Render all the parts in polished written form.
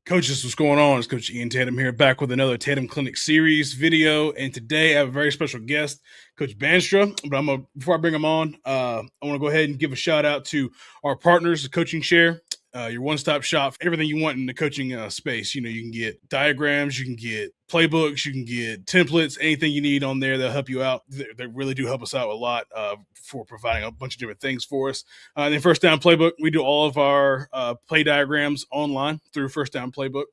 Coaches, what's going on? It's Coach Ian Tatum here, back with another Tatum Clinic series video. And today I have a very special guest, Coach Bandstra. But before I bring him on, I want to go ahead and give a shout out to our partners, the Coaching Share, your one-stop shop for everything you want in the coaching space. You know, you can get diagrams, you can get playbooks, you can get templates, anything you need on there. They'll help you out. They really do help us out a lot for providing a bunch of different things for us. And then First Down Playbook, we do all of our play diagrams online through First Down Playbook.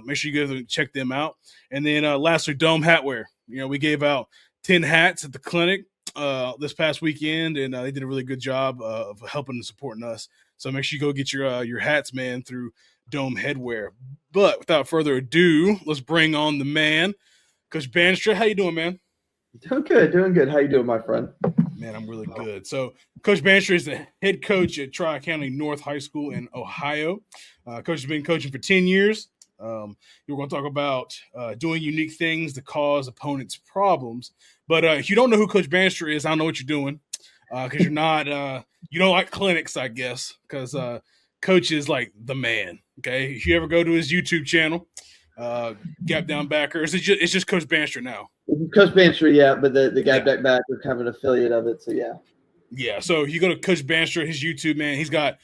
Make sure you go and check them out. And then lastly, Dome Hatwear. You know, we gave out 10 hats at the clinic this past weekend, and they did a really good job of helping and supporting us. So make sure you go get your hats, man, through Dome Headwear. But without further ado, let's bring on the man, Coach Bandstra. How you doing, man? Doing good, doing good. How you doing, my friend? Man, I'm really good. So, Coach Bandstra is the head coach at Tri-County North High School in Ohio. Coach has been coaching for 10 years. We're going to talk about doing unique things to cause opponents problems. But if you don't know who Coach Bandstra is, I don't know what you're doing because you're not you don't like clinics, I guess, because Coach is like the man. Okay, if you ever go to his YouTube channel, Gap Down Backers, it's just Coach Bandstra now. Coach Bandstra, yeah, but the guy Yeah. back are kind of an affiliate of it, so yeah. Yeah, so you go to Coach Bandstra, his YouTube, man, he's got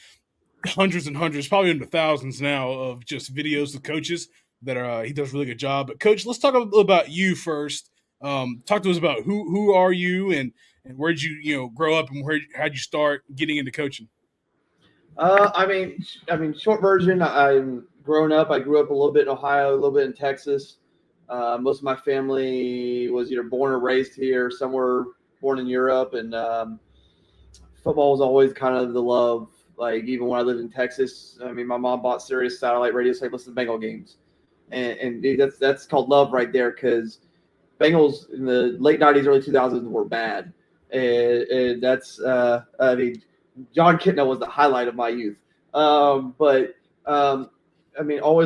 hundreds and hundreds, probably into thousands now of just videos of coaches that are he does a really good job. But Coach, let's talk a little about you first. Talk to us about who are you and where'd you grow up and how'd you start getting into coaching? Short version. I'm grown up. I grew up a little bit in Ohio, a little bit in Texas. Most of my family was either born or raised here, somewhere born in Europe, and football was always kind of the love. Like even when I lived in Texas, I mean, my mom bought Sirius satellite radio so I could listen to Bengal games, and that's called love right there because Bengals in the late '90s, early 2000s were bad, and that's John Kitna was the highlight of my youth. Always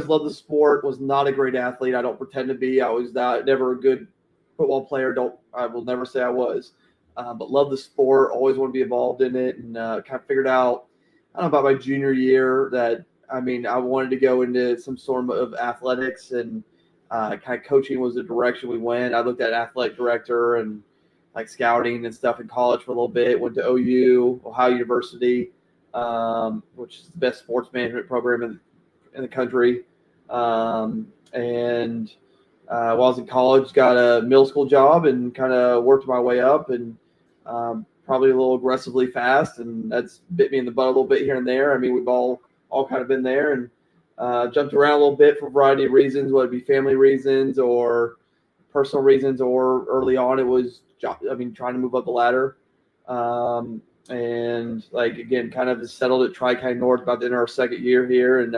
loved the sport. Was not a great athlete. I don't pretend to be. I was never a good football player. I will never say I was. But loved the sport. Always want to be involved in it, and kind of figured out. I don't know about my junior year that I wanted to go into some sort of athletics, and kind of coaching was the direction we went. I looked at athletic director and like scouting and stuff in college for a little bit. Went to Ohio University, which is the best sports management program in the country. And while I was in college, got a middle school job and kind of worked my way up and probably a little aggressively fast. And that's bit me in the butt a little bit here and there. I mean, we've all kind of been there and jumped around a little bit for a variety of reasons, whether it be family reasons or personal reasons, or early on it was trying to move up the ladder. And like again, kind of settled at Tri-County North about the end of our second year here, and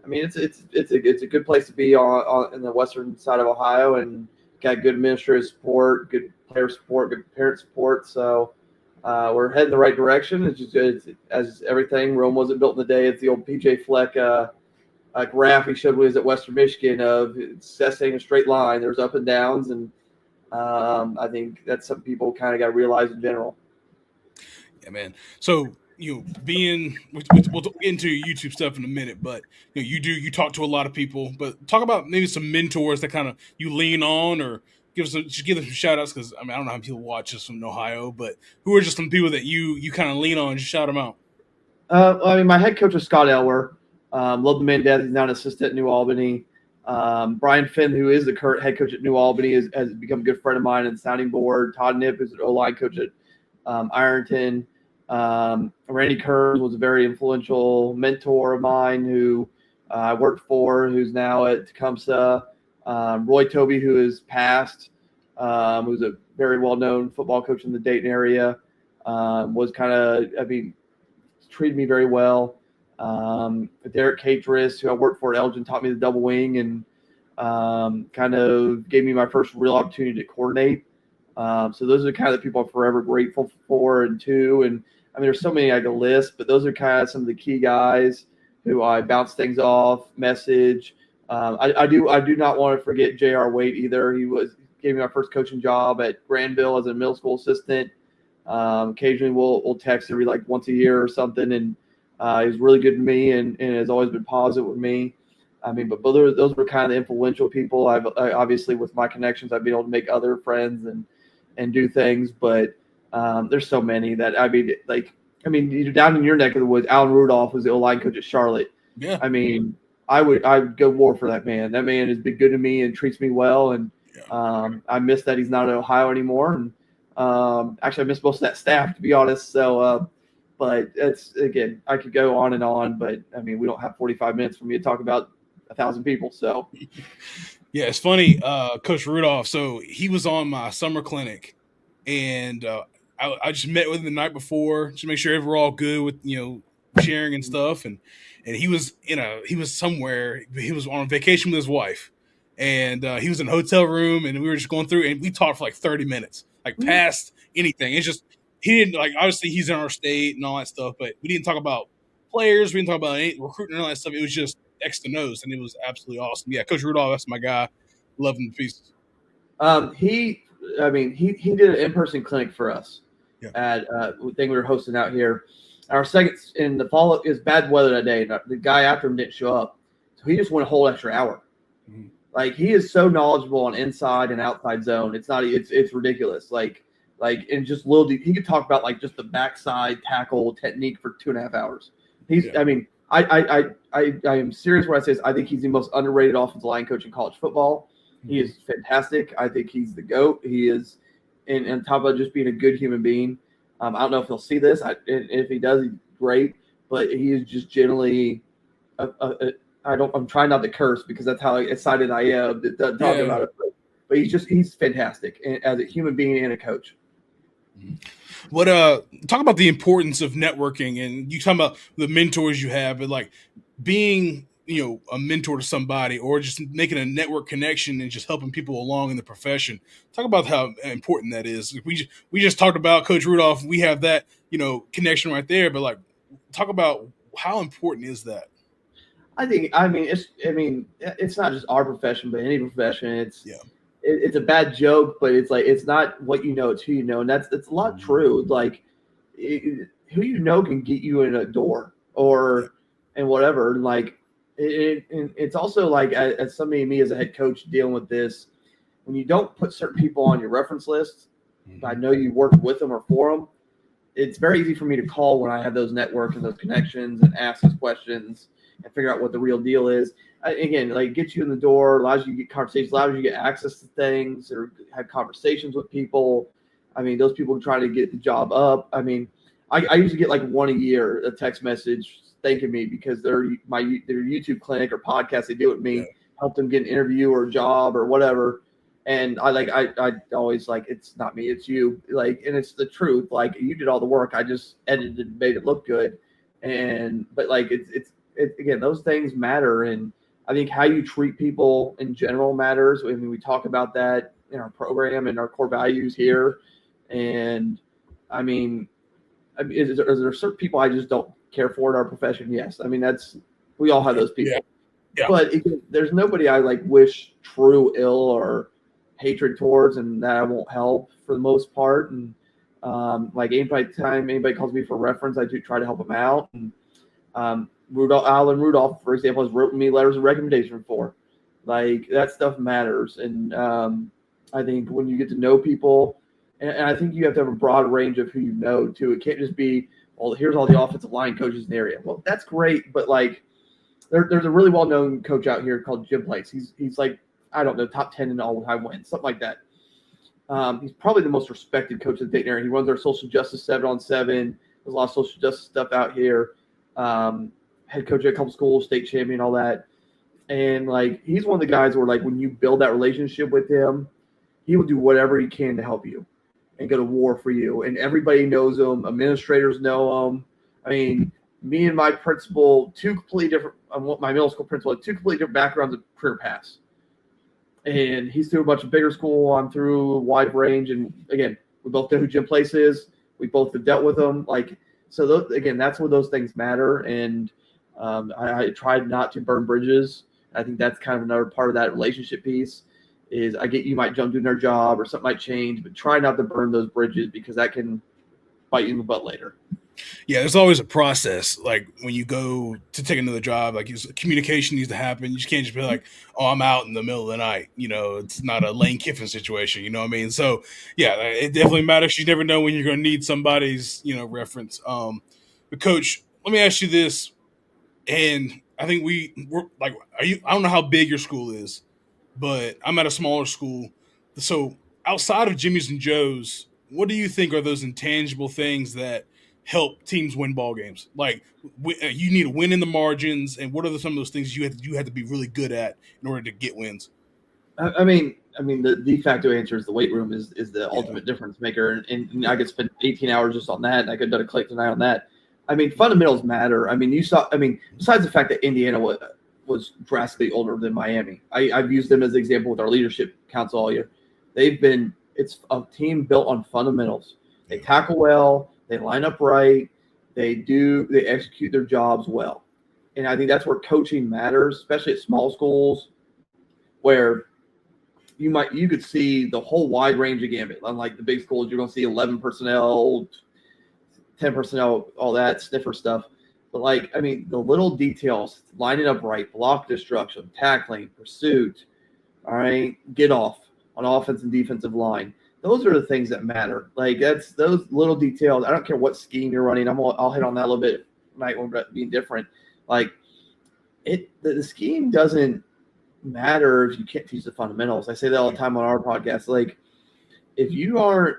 it's a good place to be on in the western side of Ohio, and got good administrative support, good player support, good parent support. So we're heading the right direction. As everything, Rome wasn't built in a day. It's the old PJ Fleck graph he showed when he was at Western Michigan of assessing a straight line. There's up and downs, and I think that's something people kind of got to realize in general. Yeah, man. So we'll get into your YouTube stuff in a minute, but you talk to a lot of people, but talk about maybe some mentors that kind of you lean on, or give them some shout outs because I don't know how many people watch this from Ohio, but who are just some people that you kind of lean on? Just shout them out. My head coach was Scott Elwer. Love the man death. He's now an assistant at New Albany. Brian Finn, who is the current head coach at New Albany, has become a good friend of mine and sounding board. Todd Nipp is an O-line coach at Ironton. Randy Kearns was a very influential mentor of mine who I worked for, who's now at Tecumseh. Roy Toby, who is passed, who's a very well-known football coach in the Dayton area, was treated me very well. Derek Catris, who I worked for at Elgin, taught me the double wing and kind of gave me my first real opportunity to coordinate. So those are kind of the people I'm forever grateful for and to. And there's so many I could list, but those are kind of some of the key guys who I bounce things off, message. I do not want to forget J.R. Waite either. He gave me my first coaching job at Granville as a middle school assistant. Occasionally we'll text every like once a year or something, and he's really good to me and has always been positive with me. I mean, but those were kind of the influential people. I obviously with my connections, I've been able to make other friends and do things. But there's so many that you're down in your neck of the woods. Alan Rudolph was the O-line coach at Charlotte. Yeah. I mean, I would go war for that man. That man has been good to me and treats me well. And I miss that he's not at Ohio anymore. And actually, I miss most of that staff, to be honest. So. But it's, again, I could go on and on, but I mean, we don't have 45 minutes for me to talk about 1,000 people. So, yeah, it's funny. Coach Rudolph. So he was on my summer clinic, and I just met with him the night before to make sure we're all good with sharing and stuff. And he was somewhere. He was on vacation with his wife, and he was in a hotel room, and we were just going through, and we talked for like 30 minutes, like past anything. It's just. He didn't obviously he's in our state and all that stuff, but we didn't talk about players. We didn't talk about any recruiting and all that stuff. It was just X to nose, and it was absolutely awesome. Yeah, Coach Rudolph, that's my guy. Love him to pieces. He did an in-person clinic for us at the thing we were hosting out here. Our second in the fall is bad weather that day. The guy after him didn't show up, so he just went a whole extra hour. Mm-hmm. Like, he is so knowledgeable on inside and outside zone. It's ridiculous. And just he could talk about just the backside tackle technique for 2.5 hours. I mean, I am serious when I say this. I think he's the most underrated offensive line coach in college football. He is fantastic. I think he's the GOAT. He is, and on top of just being a good human being. I don't know if he'll see this. If he does, he's great. But he is just generally, I'm trying not to curse because that's how excited I am to talk about it. But he's fantastic as a human being and a coach. What talk about the importance of networking, and you talk about the mentors you have, but being a mentor to somebody or just making a network connection and just helping people along in the profession. Talk about how important that is. We just talked about Coach Rudolph. We have that connection right there, but talk about how important is that? It's not just our profession, but any profession. It's a bad joke, but it's not what you know, it's who you know, and it's a lot true. Who you know can get you in a door and whatever. It's also as somebody, me as a head coach dealing with this, when you don't put certain people on your reference list, I know you worked with them or for them. It's very easy for me to call when I have those networks and those connections and ask those questions and figure out what the real deal is. Again, gets you in the door, allows you to get conversations, allows you to get access to things or have conversations with people. I mean, those people trying to get the job up. I mean, I usually get one a year, a text message thanking me because their YouTube clinic or podcast they do with me helped them get an interview or a job or whatever. And I always it's not me, it's you. And it's the truth. You did all the work. I just edited and made it look good. But again, those things matter. And I think how you treat people in general matters. I mean, we talk about that in our program and our core values here. And I mean, is there certain people I just don't care for in our profession? Yes. I mean, we all have those people. Yeah. But there's nobody I wish true ill or hatred towards, and that I won't help for the most part. And anytime anybody calls me for reference, I do try to help them out. And Alan Rudolph, for example, has written me letters of recommendation for. That stuff matters. And I think when you get to know people, and I think you have to have a broad range of who you know too. It can't just be, well, here's all the offensive line coaches in the area. Well, that's great, but there's a really well-known coach out here called Jim Place. He's I don't know, top 10 in all-time wins, something like that. He's probably the most respected coach in the Dayton area. He runs our social justice 7-on-7. There's a lot of social justice stuff out here. Head coach at a couple schools, state champion, all that. And he's one of the guys where when you build that relationship with him, he will do whatever he can to help you and go to war for you. And everybody knows him. Administrators know him. I mean, me and my principal, two completely different. My middle school principal had two completely different backgrounds of career paths. And he's through a bunch of bigger school. I'm through a wide range. And again, we both know who Jim Place is. We both have dealt with him. So again, that's where those things matter. And I tried not to burn bridges. I think that's kind of another part of that relationship piece is you might jump doing their job or something might change, but try not to burn those bridges because that can bite you in the butt later. Yeah, there's always a process. Like when you go to take another job, like communication needs to happen. You just can't just be like, "Oh, I'm out in the middle of the night." It's not a Lane Kiffin situation. You know what I mean? So yeah, it definitely matters. You never know when you're going to need somebody's reference. But coach, let me ask you this, and I think we're like, are you? I don't know how big your school is, but I'm at a smaller school. So outside of Jimmy's and Joe's, what do you think are those intangible things that help teams win ball games? Like you need to win in the margins, and what are some of those things you have to be really good at in order to get wins? I mean, the de facto answer is the weight room is the Yeah, ultimate difference maker, and I could spend 18 hours just on that, and I could have done a click tonight on that. I mean, fundamentals matter. I mean, you saw. I mean, besides the fact that Indiana was drastically older than Miami, I've used them as an example with our leadership council all year. It's a team built on fundamentals. They yeah, tackle well, they line up right, they execute their jobs well, and I think that's where coaching matters, especially at small schools where you could see the whole wide range of gambit. Unlike the big schools, you're going to see 11 personnel, 10 personnel, all that sniffer stuff. But the little details, lining up right, block destruction, tackling, pursuit, all right, get off on offense and defensive line. Those are the things that matter. Like that's those little details. I don't care what scheme you're running. I'll hit on that a little bit tonight when we're being different. Like the scheme doesn't matter if you can't teach the fundamentals. I say that all the time on our podcast. Like, if you aren't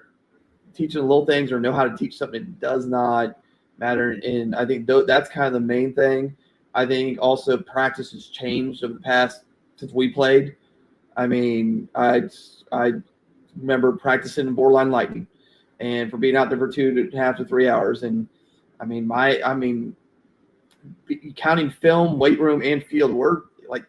teaching little things or know how to teach something, it does not matter. And I think that's kind of the main thing. I think also practice has changed over the past since we played. I mean, I remember practicing in borderline lightning, and for being out there for 2.5 to 3 hours. And counting film, weight room, and field, we're like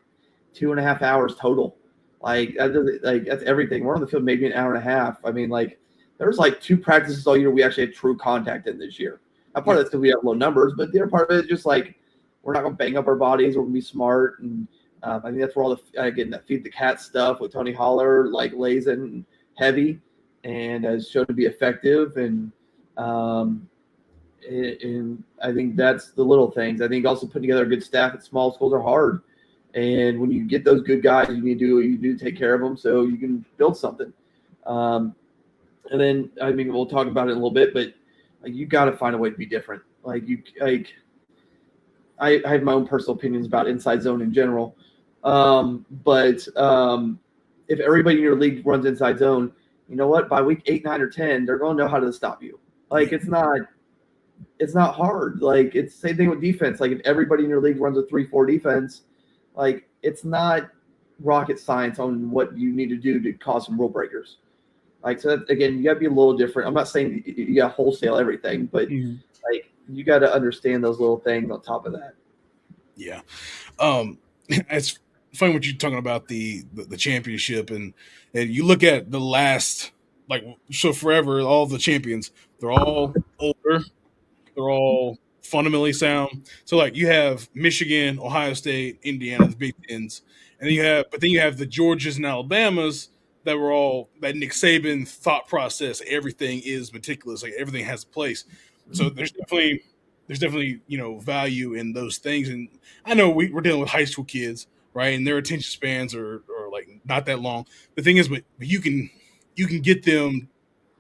2.5 hours total. That's everything. We're on the field maybe an hour and a half. I mean, there was 2 practices all year we actually had true contact in this year. Now, part yeah, of that's because we have low numbers, but the other part of it is just we're not going to bang up our bodies. We're going to be smart, and I think that's where all the getting that feed the cat stuff with Tony Holler lays in heavy and has shown to be effective. And I think that's the little things. I think also putting together a good staff at small schools are hard. And when you get those good guys, you need to do what you do to take care of them so you can build something. And then, we'll talk about it in a little bit, but you got to find a way to be different. I have my own personal opinions about inside zone in general. But if everybody in your league runs inside zone, you know what? By week 8, 9, or 10, they're going to know how to stop you. yeah. It's not hard. It's the same thing with defense. If everybody in your league runs a 3-4 defense, it's not rocket science on what you need to do to cause some rule breakers. So that, again, you got to be a little different. I'm not saying you got to wholesale everything, but Mhm. you got to understand those little things on top of that. Yeah. It's funny what you're talking about the championship and you look at the last so forever all the champions they're all older. They're all fundamentally sound. So you have Michigan, Ohio State, Indiana, the Big Tens, and then you have the Georgias and Alabamas that were all that Nick Saban thought process. Everything is meticulous. Everything has a place. So there's definitely value in those things. And I know we're dealing with high school kids, right? And their attention spans are not that long. The thing is, but you can get them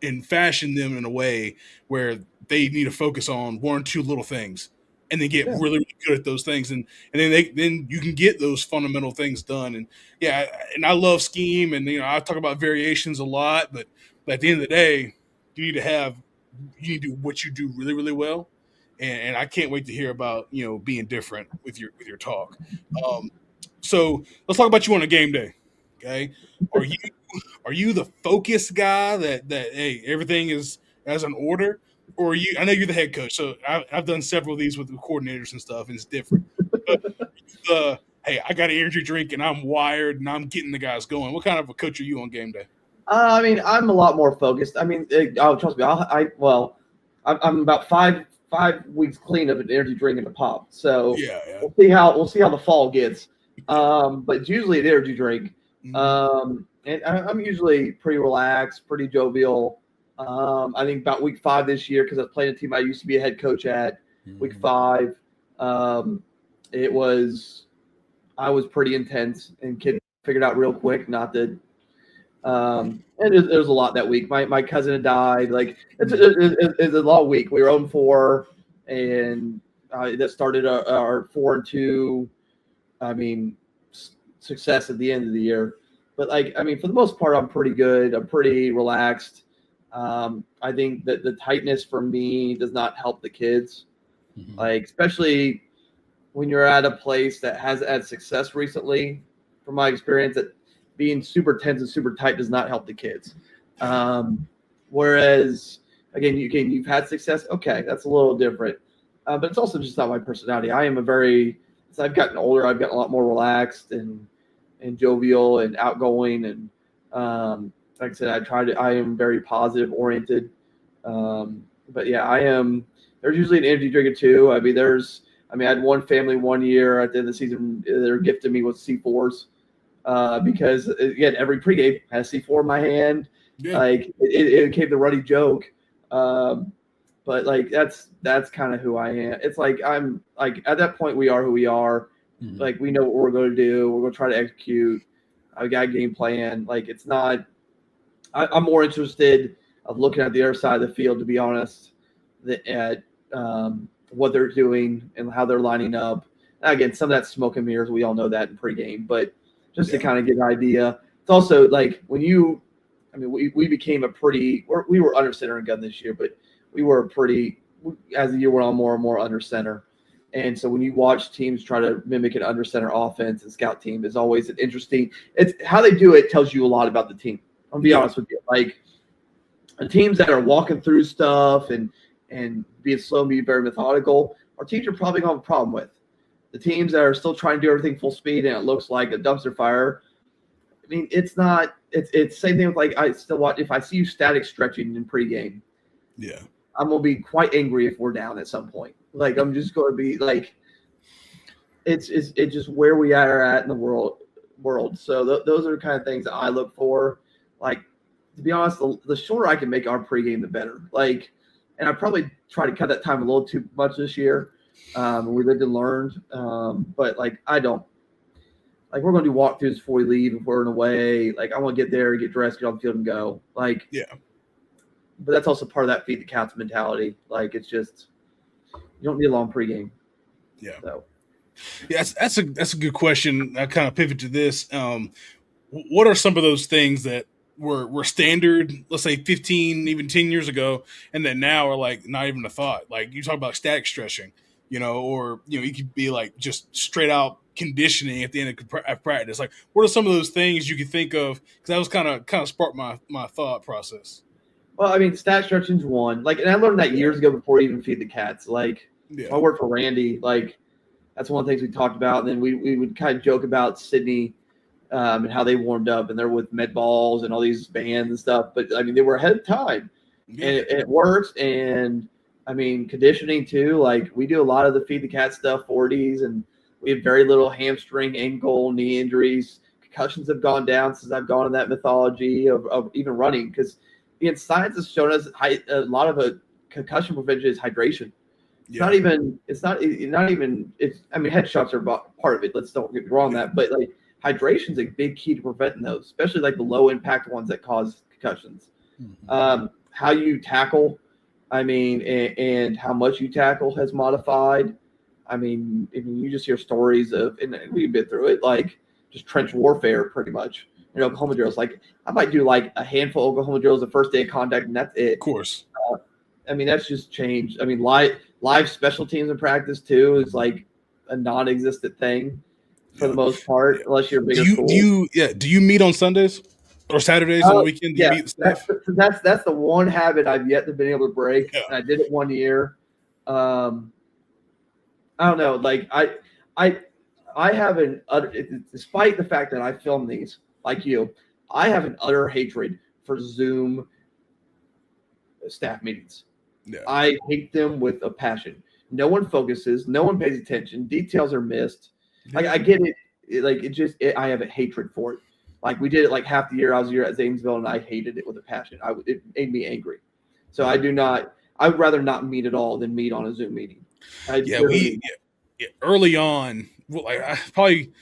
and fashion them in a way where they need to focus on one or two little things and then get Yeah. really, really good at those things and then you can get those fundamental things done. And yeah, and I love scheme, and I talk about variations a lot, but at the end of the day you need to have you need to do what you do really, really well. And I can't wait to hear about being different with your talk. um, so let's talk about you on a game day. Okay, are you are you the focused guy that hey, everything is as an order, or are you? I know you're the head coach, so I've done several of these with the coordinators and stuff, and it's different. But the hey, I got an energy drink and I'm wired and I'm getting the guys going. What kind of a coach are you on game day? I'm a lot more focused. Trust me. I'm about five weeks clean of an energy drink and a pop. So Yeah, yeah. we'll see how the fall gets. But it's usually an energy drink. Mhm. And I'm usually pretty relaxed, pretty jovial. I think about week 5 this year because I was playing a team I used to be a head coach at. Week 5, it was I was pretty intense, and kids figured out real quick not to. And there was a lot that week. My cousin had died. Like it's a long week. We were 0-4, and that started our 4-2. I mean, success at the end of the year. But for the most part, I'm pretty good. I'm pretty relaxed. I think that the tightness for me does not help the kids, especially when you're at a place that has had success recently. From my experience, that being super tense and super tight does not help the kids. Whereas, again, you've had success. Okay, that's a little different. But it's also just not my personality. As I've gotten older, I've gotten a lot more relaxed and jovial and outgoing. And like I said, I am very positive oriented. But yeah, I am. There's usually an energy drink or two. I had one family one year at the end of the season. They're gifting me with C4s because again, every pregame has C4 in my hand. Yeah. It became the running joke. But that's kind of who I am. It's I'm at that point we are who we are. We know what we're going to do. We're going to try to execute. I got a game plan. It's not. I'm more interested of looking at the other side of the field, to be honest, at what they're doing and how they're lining up. And again, some of that's smoke and mirrors. We all know that in pregame, but just to kind of get an idea. It's also when we became we were under center and gun this year, but we were as the year went on, more and more under center. And so when you watch teams try to mimic an under center offense and scout team is always an interesting. It's how they do it tells you a lot about the team. I'll be honest with you. The teams that are walking through stuff and being slow and being very methodical, our teams are probably going to have a problem with. The teams that are still trying to do everything full speed and it looks like a dumpster fire. I mean, it's not. It's same thing with I still watch. If I see you static stretching in pregame, yeah, I'm gonna be quite angry if we're down at some point. I'm just going to be it's just where we are at in the world. So those are the kind of things that I look for. To be honest, the shorter I can make our pregame, the better. And I probably try to cut that time a little too much this year. We lived and learned. But I don't. We're going to do walkthroughs before we leave. If we're in a way, I want to get there, get dressed, get on the field, and go. Yeah. But that's also part of that feed the cats mentality. It's just you don't need a long pregame. Yeah. So. Yeah, that's a good question. I kind of pivot to this. What are some of those things that were standard, let's say 15, even 10 years ago, and that now are not even a thought? You talk about static stretching, or you could be just straight out conditioning at the end of practice. What are some of those things you could think of? Because that was kind of sparked my thought process. Well, static stretching's one. And I learned that years ago before I even feed the cats. I worked for Randy. That's one of the things we talked about. And then we would kind of joke about Sydney and how they warmed up, and they're with med balls and all these bands and stuff. But they were ahead of time, and it works. And conditioning too. We do a lot of the feed the cat stuff, 40s, and we have very little hamstring, ankle, knee injuries. Concussions have gone down since I've gone in that mythology of even running, because science has shown us a lot of a concussion prevention is hydration. It's not even. Headshots are part of it. Let's don't get me wrong on that, but hydration is a big key to preventing those, especially the low impact ones that cause concussions. How you tackle, and how much you tackle has modified. You just hear stories of, and we've been through it, just trench warfare pretty much. Oklahoma drills. I might do a handful of Oklahoma drills the first day of contact, and that's it. Of course. That's just changed. Live special teams in practice too is a non-existent thing for the most part, unless you're a bigger school. Do you meet on Sundays or Saturdays on the weekend? Do you meet the staff? That's the one habit I've yet to been able to break. Yeah. And I did it one year. I don't know. I have an utter, despite the fact that I film these like you, I have an utter hatred for Zoom staff meetings. Yeah. I hate them with a passion. No one focuses. No one pays attention. Details are missed. I get it. I have a hatred for it. Like we did it like half the year I was here at Zanesville, and I hated it with a passion. It made me angry. So I would rather not meet at all than meet on a Zoom meeting. Early on, probably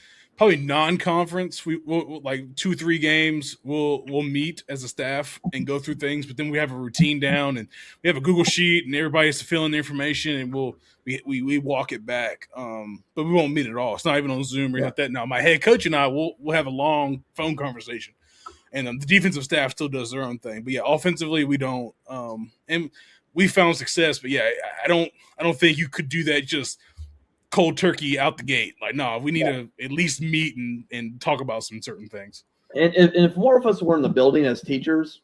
non-conference. We'll like 2-3 games. We'll meet as a staff and go through things, but then we have a routine down and we have a Google sheet and everybody has to fill in the information and we walk it back. But we won't meet at all. It's not even on Zoom or anything like that. Now my head coach and I we'll have a long phone conversation, and the defensive staff still does their own thing. But yeah, offensively we don't. And we found success, but yeah, I don't think you could do that just cold turkey out the gate. Like, no, we need to at least meet and talk about some certain things. And if more of us were in the building as teachers,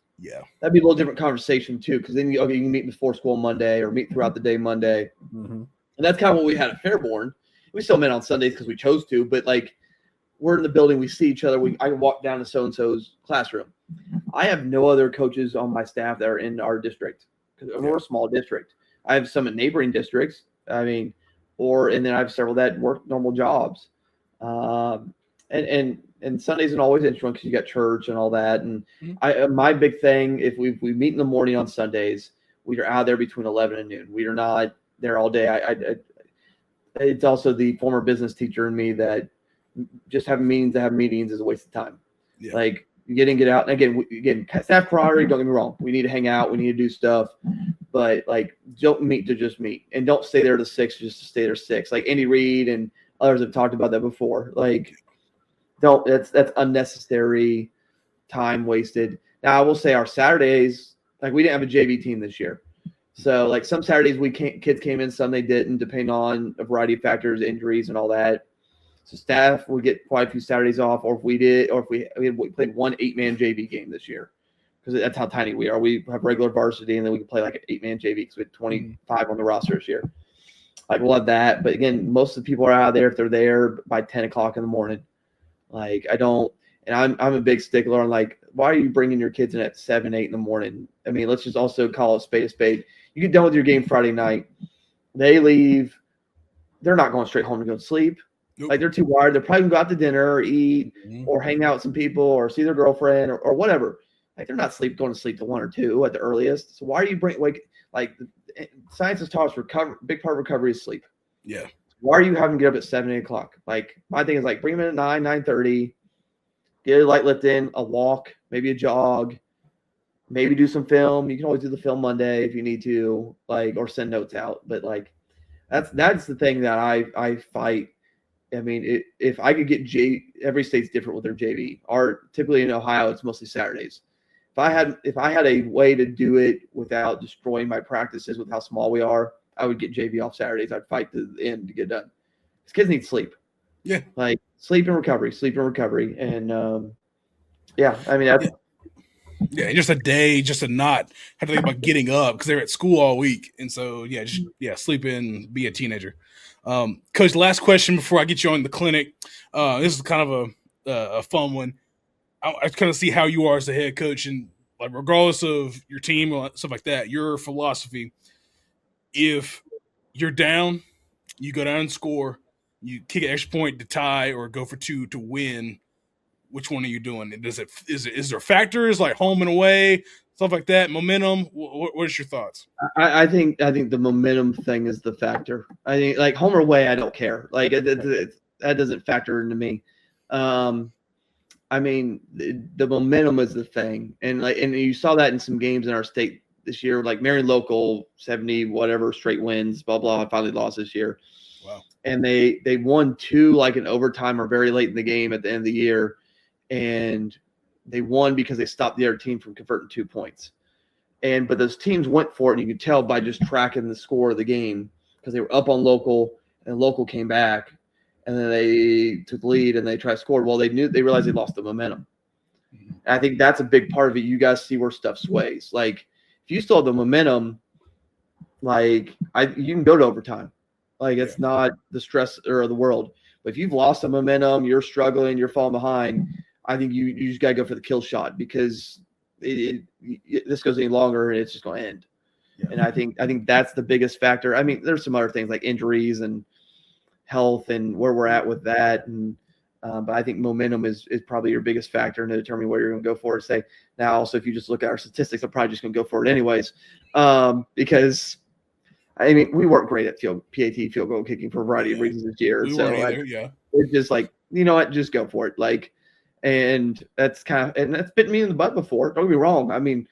that'd be a little different conversation too. Because then you can meet before school Monday or meet throughout the day Monday, and that's kind of what we had at Fairborn. We still met on Sundays because we chose to, but like we're in the building, we see each other. I can walk down to so and so's classroom. I have no other coaches on my staff that are in our district because we're a small district. I have some in neighboring districts. I mean. And then I have several that work normal jobs. And Sundays isn't always interesting because you got church and all that. And my big thing, if we meet in the morning on Sundays, we are out there between 11 and noon. We are not there all day. It's also the former business teacher in me that just having meetings to have meetings is a waste of time. Yeah. Like get in, get out. And again, staff priority, don't get me wrong. We need to hang out. We need to do stuff. But like, don't meet to just meet, and don't stay there to 6 just to stay there 6. Like Andy Reid and others have talked about that before. Like, that's unnecessary time wasted. Now I will say our Saturdays, like we didn't have a JV team this year, so like some Saturdays kids came in, some they didn't, depending on a variety of factors, injuries and all that. So staff would get quite a few Saturdays off, or if we played one 8-man JV game this year. Because that's how tiny we are. We have regular varsity, and then we can play like an 8-man JV because we had 25 on the roster this year. Like, we'll have that. But, again, most of the people are out there if they're there by 10 o'clock in the morning. Like, I don't – and I'm a big stickler on, like, why are you bringing your kids in at 7, 8 in the morning? I mean, let's just also call a spade a spade. You get done with your game Friday night. They leave. They're not going straight home to go to sleep. Nope. Like, they're too wired. They're probably going to go out to dinner or eat or hang out with some people or see their girlfriend or whatever. Like, they're not going to sleep till 1 or 2 at the earliest. So why are you science has taught us big part of recovery is sleep. Yeah. Why are you having to get up at 7, 8 o'clock? Like, my thing is like bring them in at 9, 9:30, get a light lift in, a walk, maybe a jog, maybe do some film. You can always do the film Monday if you need to, like, or send notes out. But like, that's the thing that I fight. I mean, if I could get every state's different with their JV. Typically in Ohio, it's mostly Saturdays. If I had a way to do it without destroying my practices with how small we are, I would get JV off Saturdays. I'd fight to the end to get done. These kids need sleep. Yeah. Like sleep and recovery. And I mean, that's and just a day, just to not have to think about getting up because they're at school all week. And so, sleep in, be a teenager. Coach, last question before I get you on the clinic. This is kind of a fun one. I kind of see how you are as a head coach, and like regardless of your team or stuff like that, your philosophy. If you're down, you go down and score. You kick an extra point to tie or go for 2 to win. Which one are you doing? Is there factors like home and away, stuff like that, momentum? What is your thoughts? I think the momentum thing is the factor. I think like home or away, I don't care. Like that doesn't factor into me. I mean, the momentum is the thing, and you saw that in some games in our state this year, like Marion local 70 whatever straight wins, blah blah. I finally lost this year. Wow! And they won 2 like in overtime or very late in the game at the end of the year, and they won because they stopped the other team from converting 2 points. But those teams went for it, and you could tell by just tracking the score of the game because they were up on local, and local came back. And then they took the lead and they tried to score. Well, they realized they lost the momentum. And I think that's a big part of it. You guys see where stuff sways. Like if you still have the momentum, like you can go to overtime. Like it's not the stress or the world. But if you've lost the momentum, you're struggling, you're falling behind. I think you just gotta go for the kill shot because this goes any longer and it's just going to end. Yeah. And I think that's the biggest factor. I mean, there's some other things like injuries and health and where we're at with that. And But I think momentum is probably your biggest factor in determining where you're going to go for it. Say now, also if you just look at our statistics, I'm probably just going to go for it anyways, because I mean we weren't great at PAT field goal kicking for a variety of reasons this year. We So weren't either. Yeah, it's just like, you know what, just go for it. Like, and that's bitten me in the butt before. Don't get me wrong. I mean,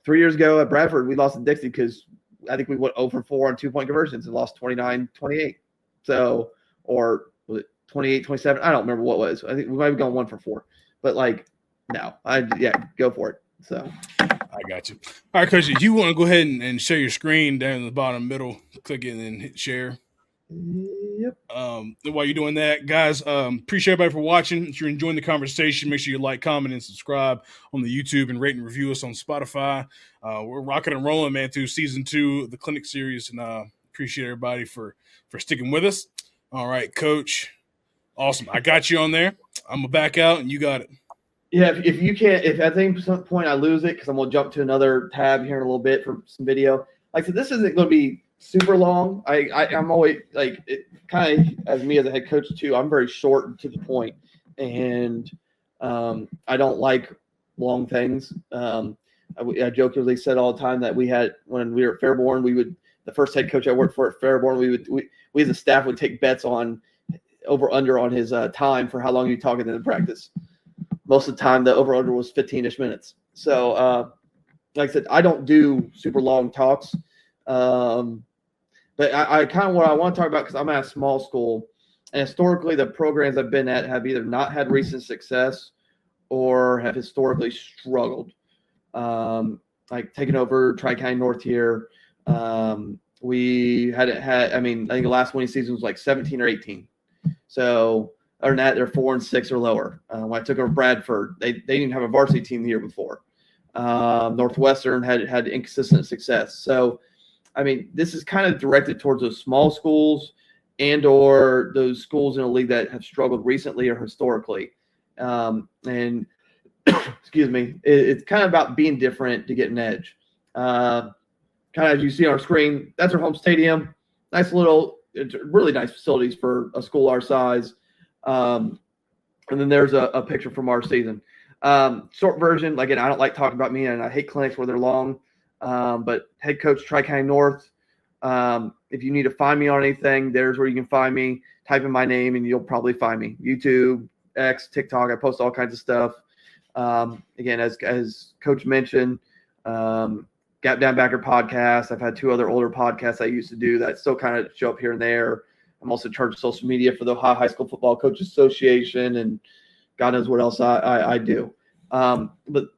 3 years ago at Bradford, we lost to Dixie because I think we went 0 for 4 on 2-point conversions and lost 29-28. So, or was it 28-27? I don't remember what it was. I think we might have gone 1 for 4. But like, no, go for it. So I got you. All right, Coach, if you want to go ahead and share your screen down in the bottom middle, click it and then hit share. Yep. While you're doing that, guys, appreciate everybody for watching. If you're enjoying the conversation, make sure you like, comment, and subscribe on the YouTube and rate and review us on Spotify. We're rocking and rolling, man, through season 2 of the clinic series, and appreciate everybody for sticking with us. All right, Coach. Awesome. I got you on there. I'm gonna back out, and you got it. Yeah, if you can't, if at any point I lose it, because I'm gonna jump to another tab here in a little bit for some video. Like I said, this isn't gonna be super long. I'm always like, it kind of, as me as a head coach too, I'm very short and to the point, and I don't like long things. I jokingly said all the time that we had, when we were at Fairborn, the first head coach I worked for at Fairborn, we as a staff would take bets on over under on his time for how long you talking in the practice. Most of the time, the over under was 15-ish minutes. So, like I said, I don't do super long talks. But I kind of what I want to talk about, because I'm at a small school, and historically the programs I've been at have either not had recent success or have historically struggled. Like taking over Tri-County North here, we had. I mean, I think the last winning season was like 17 or 18. So other than that, they're 4-6 or lower. When I took over Bradford, they didn't have a varsity team the year before. Northwestern had inconsistent success. So, I mean, this is kind of directed towards those small schools and or those schools in a league that have struggled recently or historically. And excuse me, it's kind of about being different to get an edge. Kind of as you see on our screen, that's our home stadium. Nice little, it's really nice facilities for a school our size. And then there's a picture from our season. Short version, again, I don't like talking about me, and I hate clinics where they're long. But head coach, Tri-County North. If you need to find me on anything, there's where you can find me. Type in my name, and you'll probably find me. YouTube, X, TikTok. I post all kinds of stuff. Again, as Coach mentioned, Gap Down Backer podcast. I've had 2 other older podcasts I used to do that still kind of show up here and there. I'm also in charge of social media for the Ohio High School Football Coaches Association, and God knows what else I do. But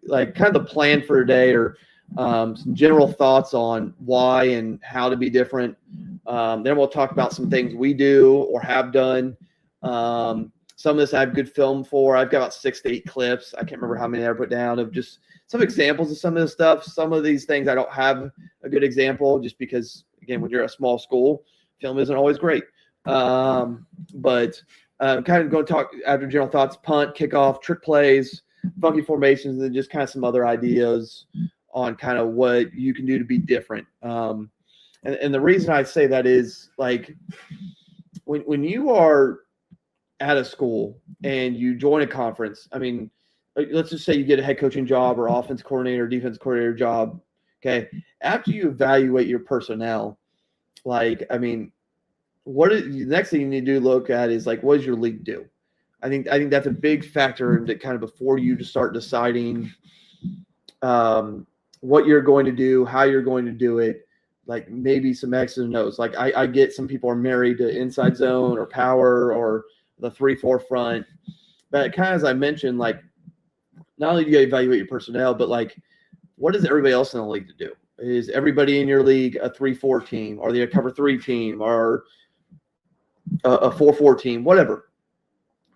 like kind of the plan for today, or some general thoughts on why and how to be different. Then we'll talk about some things we do or have done. Some of this I have good film for. I've got about 6 to 8 clips. I can't remember how many I put down of just some examples of some of this stuff. Some of these things I don't have a good example, just because, again, when you're a small school, film isn't always great. But kind of going to talk after general thoughts: punt, kickoff, trick plays, funky formations, and then just kind of some other ideas on kind of what you can do to be different. And the reason I say that is, like, when you are at a school and you join a conference, I mean, let's just say you get a head coaching job or offense coordinator, defense coordinator job. Okay. After you evaluate your personnel, like, I mean, the next thing you need to look at is, like, what does your league do? I think that's a big factor into kind of before you just start deciding what you're going to do, how you're going to do it, like maybe some X's and O's. Like I get some people are married to inside zone or power or the 3-4 front, but kind of as I mentioned, like, not only do you evaluate your personnel, but like, what does everybody else in the league to do? Is everybody in your league a 3-4 team? Are they a cover 3 team? Or a 4-4 team? Whatever.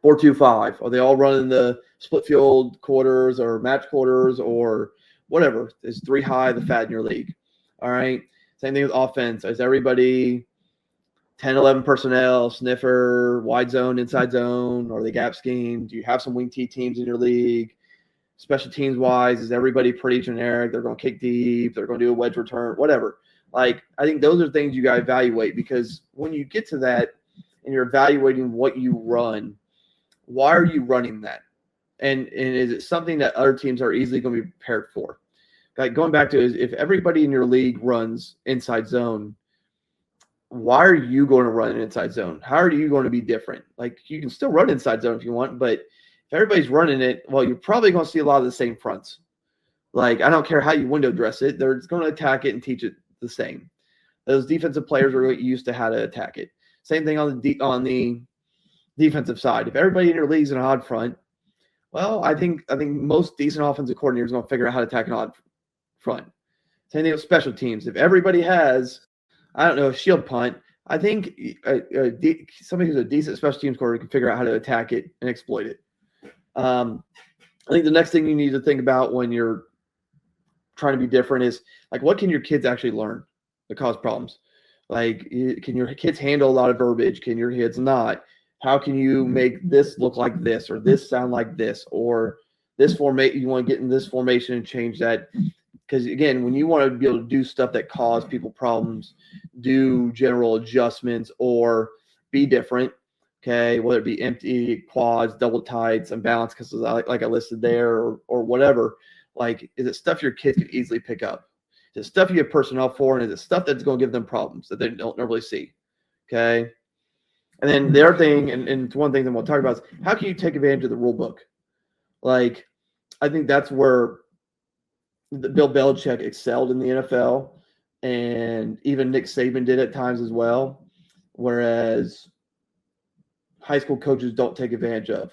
4-2-5. Are they all running the split field quarters or match quarters or whatever? Is 3 high the fat in your league? All right. Same thing with offense. Is everybody 10, 11 personnel, sniffer, wide zone, inside zone, or the gap scheme? Do you have some wing T teams in your league? Special teams wise, is everybody pretty generic? They're going to kick deep. They're going to do a wedge return, whatever. Like, I think those are things you got to evaluate, because when you get to that and you're evaluating what you run, Why are you running that? And is it something that other teams are easily going to be prepared for? Like going back to is if everybody in your league runs inside zone, why are you going to run an inside zone? How are you going to be different? Like you can still run inside zone if you want, but if everybody's running it, well, you're probably going to see a lot of the same fronts. Like I don't care how you window dress it, they're going to attack it and teach it the same. Those defensive players are used to how to attack it. Same thing on the defensive side. If everybody in your league's an odd front, well, I think most decent offensive coordinators are going to figure out how to attack an odd front. Same thing with special teams. If everybody has, I don't know, a shield punt, I think somebody who's a decent special teams coordinator can figure out how to attack it and exploit it. I think the next thing you need to think about when you're trying to be different is like, what can your kids actually learn that cause problems? Like, can your kids handle a lot of verbiage? Can your kids not? How can you make this look like this or this sound like this or this formation? You want to get in this formation and change that. Because, again, when you want to be able to do stuff that cause people problems, do general adjustments or be different, okay, whether it be empty, quads, double tights, unbalanced, because like I listed there or whatever, like, is it stuff your kids can easily pick up? Is it stuff you have personnel for, and is it stuff that's going to give them problems that they don't normally see, okay? And then the other thing, and it's one thing that we'll talk about, is how can you take advantage of the rule book? Like, I think that's where Bill Belichick excelled in the NFL, and even Nick Saban did at times as well, whereas high school coaches don't take advantage of.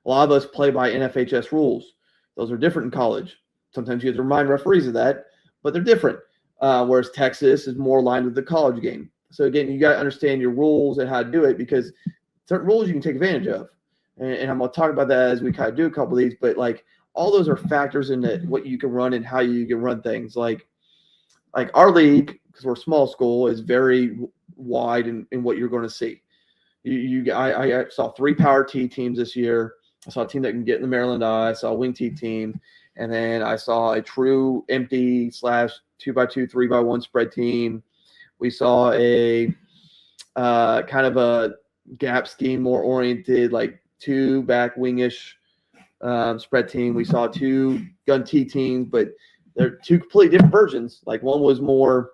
A lot of us play by NFHS rules. Those are different in college. Sometimes you have to remind referees of that, but they're different. Whereas Texas is more aligned with the college game. So, again, you got to understand your rules and how to do it, because certain rules you can take advantage of. And I'm going to talk about that as we kind of do a couple of these, but like all those are factors in what you can run and how you can run things. Like our league, because we're a small school, is very wide in what you're going to see. I saw 3 power T teams this year. I saw a team that can get in the Maryland I saw a wing T team. And then I saw a true empty / 2x2, 3x1 spread team. We saw a kind of a gap scheme, more oriented, like 2 back wingish spread team. We saw 2 gun T teams, but they're 2 completely different versions. Like one was more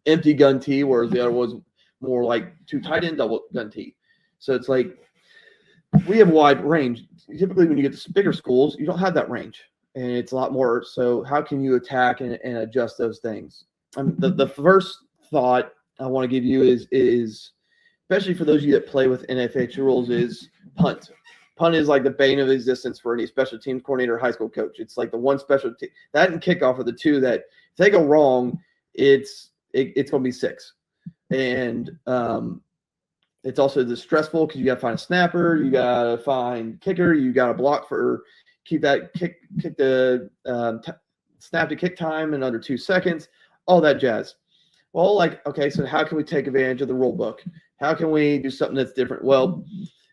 empty gun T, whereas the other was more like 2 tight end double gun T. So it's like we have a wide range. Typically, when you get to bigger schools, you don't have that range, and it's a lot more. So how can you attack and adjust those things? The first thought I want to give you is especially for those of you that play with NFH rules, is punt. Punt is like the bane of existence for any special teams coordinator or high school coach. It's like the one special team. That and kickoff are the 2 that if they go wrong, it's going to be 6. And it's also the stressful because you got to find a snapper, you got to find kicker, you got to block for keep that kick the snap to kick time in under 2 seconds, all that jazz. Well, like, okay, so how can we take advantage of the rule book? How can we do something that's different? Well,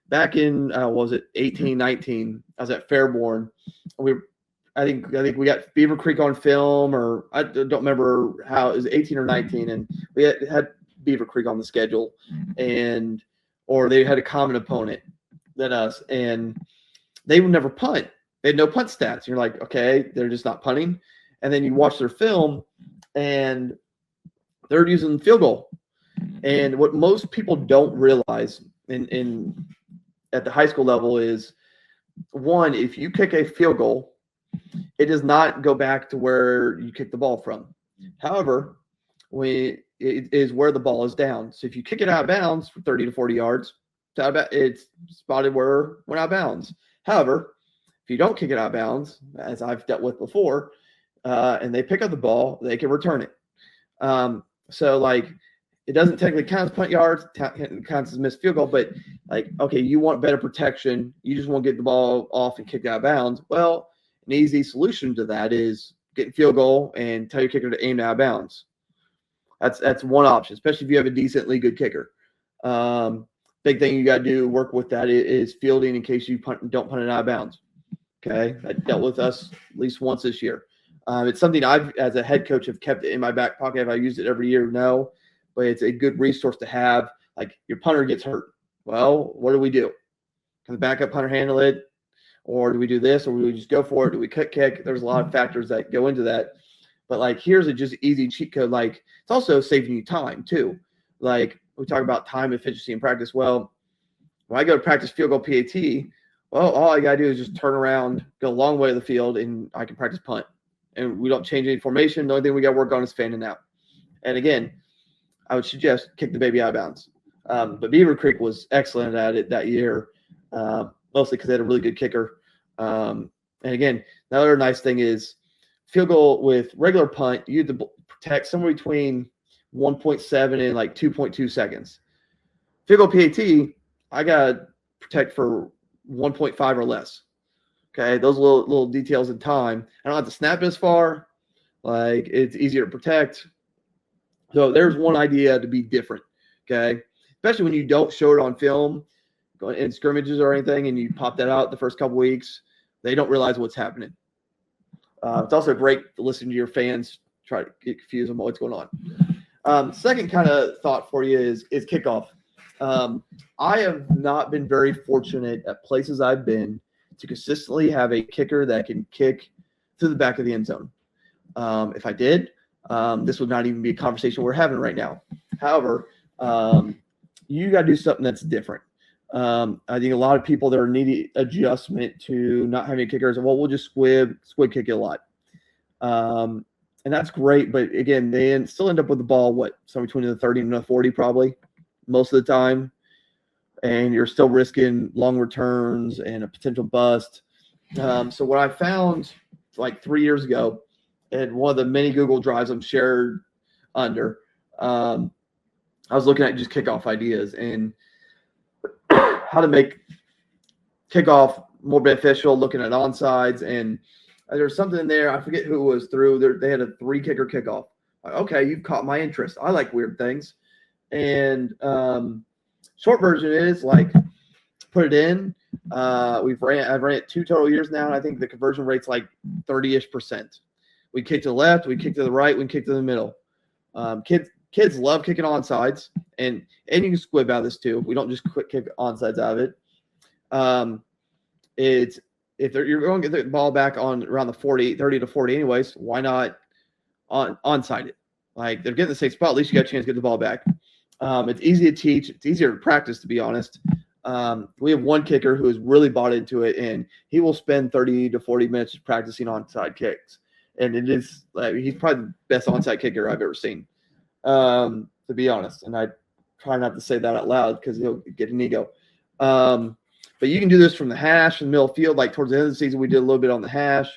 back in what was it 18-19, I was at Fairborn. I think we got Beaver Creek on film, or I don't remember how it was 18 or 19, and we had Beaver Creek on the schedule, or they had a common opponent than us, and they would never punt. They had no punt stats. You're like, okay, they're just not punting. And then you watch their film, and they're using field goal. And what most people don't realize in at the high school level is, one, if you kick a field goal, it does not go back to where you kick the ball from. However, it is where the ball is down. So if you kick it out of bounds for 30 to 40 yards, it's spotted where it went out of bounds. However, if you don't kick it out of bounds, as I've dealt with before, and they pick up the ball, they can return it. So, like, it doesn't technically count as punt yards, it counts as missed field goal, but, like, okay, you want better protection. You just want to get the ball off and kick out of bounds. Well, an easy solution to that is getting field goal and tell your kicker to aim out of bounds. That's one option, especially if you have a decently good kicker. Big thing you got to do, work with that, is fielding in case you don't punt it out of bounds. Okay, that dealt with us at least once this year. It's something I've, as a head coach, have kept it in my back pocket. Have I used it every year? No, but it's a good resource to have. Like, your punter gets hurt. Well, what do we do? Can the backup punter handle it? Or do we do this? Or do we just go for it? Do we kick? There's a lot of factors that go into that. But like, here's a just easy cheat code. Like, it's also saving you time too. Like, we talk about time efficiency in practice. Well, when I go to practice field goal PAT, well, all I got to do is just turn around, go a long way to the field, and I can practice punt. And we don't change any formation. The only thing we got to work on is fanning out. And again, I would suggest kick the baby out of bounds. But Beaver Creek was excellent at it that year, mostly because they had a really good kicker. And again, the other nice thing is field goal with regular punt, you have to protect somewhere between 1.7 and like 2.2 seconds. Field goal PAT, I got to protect for 1.5 or less. Okay, those little details in time. I don't have to snap as far. Like, it's easier to protect. So there's one idea to be different. Okay, especially when you don't show it on film in scrimmages or anything, and you pop that out the first couple weeks, they don't realize what's happening. It's also great to listen to your fans try to get confused on what's going on. Second kind of thought for you is kickoff. I have not been very fortunate at places I've been to consistently have a kicker that can kick to the back of the end zone. If I did, this would not even be a conversation we're having right now. However, you got to do something that's different. I think a lot of people that are needing adjustment to not having a kicker is, well, we'll just squid kick it a lot. And that's great. But again, they still end up with the ball, somewhere between the 30 and the 40 probably most of the time. And you're still risking long returns and a potential bust. So what I found like 3 years ago, and one of the many Google Drives I'm shared under, I was looking at just kickoff ideas and how to make kickoff more beneficial, looking at onsides. And there's something in there, I forget who it was through. They had a 3-kicker kickoff. Okay, you've caught my interest. I like weird things. And short version is like, put it in. I've ran it 2 total years now, and I think the conversion rate's like 30-ish%. We kick to the left, we kick to the right, we kick to the middle. Kids love kicking onsides, and you can squib out of this too. We don't just quick kick onsides out of it. You're going to get the ball back on around the 30 to 40 anyways, why not onside it? Like, they're getting the same spot, at least you got a chance to get the ball back. It's easy to teach. It's easier to practice, to be honest. We have one kicker who has really bought into it, and he will spend 30 to 40 minutes practicing onside kicks. And it is he's probably the best onside kicker I've ever seen, to be honest. And I try not to say that out loud because he'll get an ego. But you can do this from the hash in the middle of the field. Like towards the end of the season, we did a little bit on the hash.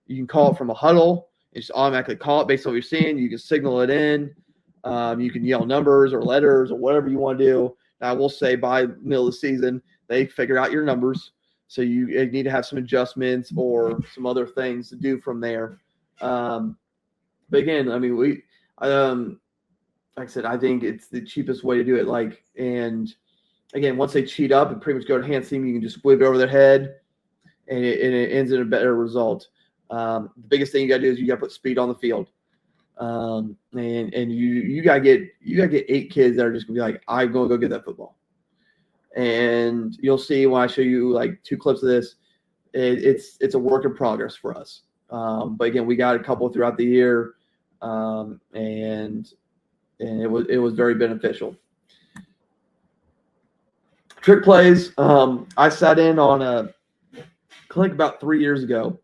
You can call it from a huddle. You just automatically call it based on what you're seeing. You can signal it in. You can yell numbers or letters or whatever you want to do. Now, I will say by the middle of the season, they figure out your numbers. So you need to have some adjustments or some other things to do from there. But again, I mean, like I said, I think it's the cheapest way to do it. And again, once they cheat up and pretty much go to hand seam, you can just squib it over their head, and it ends in a better result. The biggest thing you got to do is you got to put speed on the field. And you gotta get 8 kids that are just gonna be like, I'm gonna go get that football. And you'll see when I show you like 2 clips of this, it's a work in progress for us. But again, we got a couple throughout the year, and it was very beneficial. Trick plays. I sat in on a clinic about 3 years ago,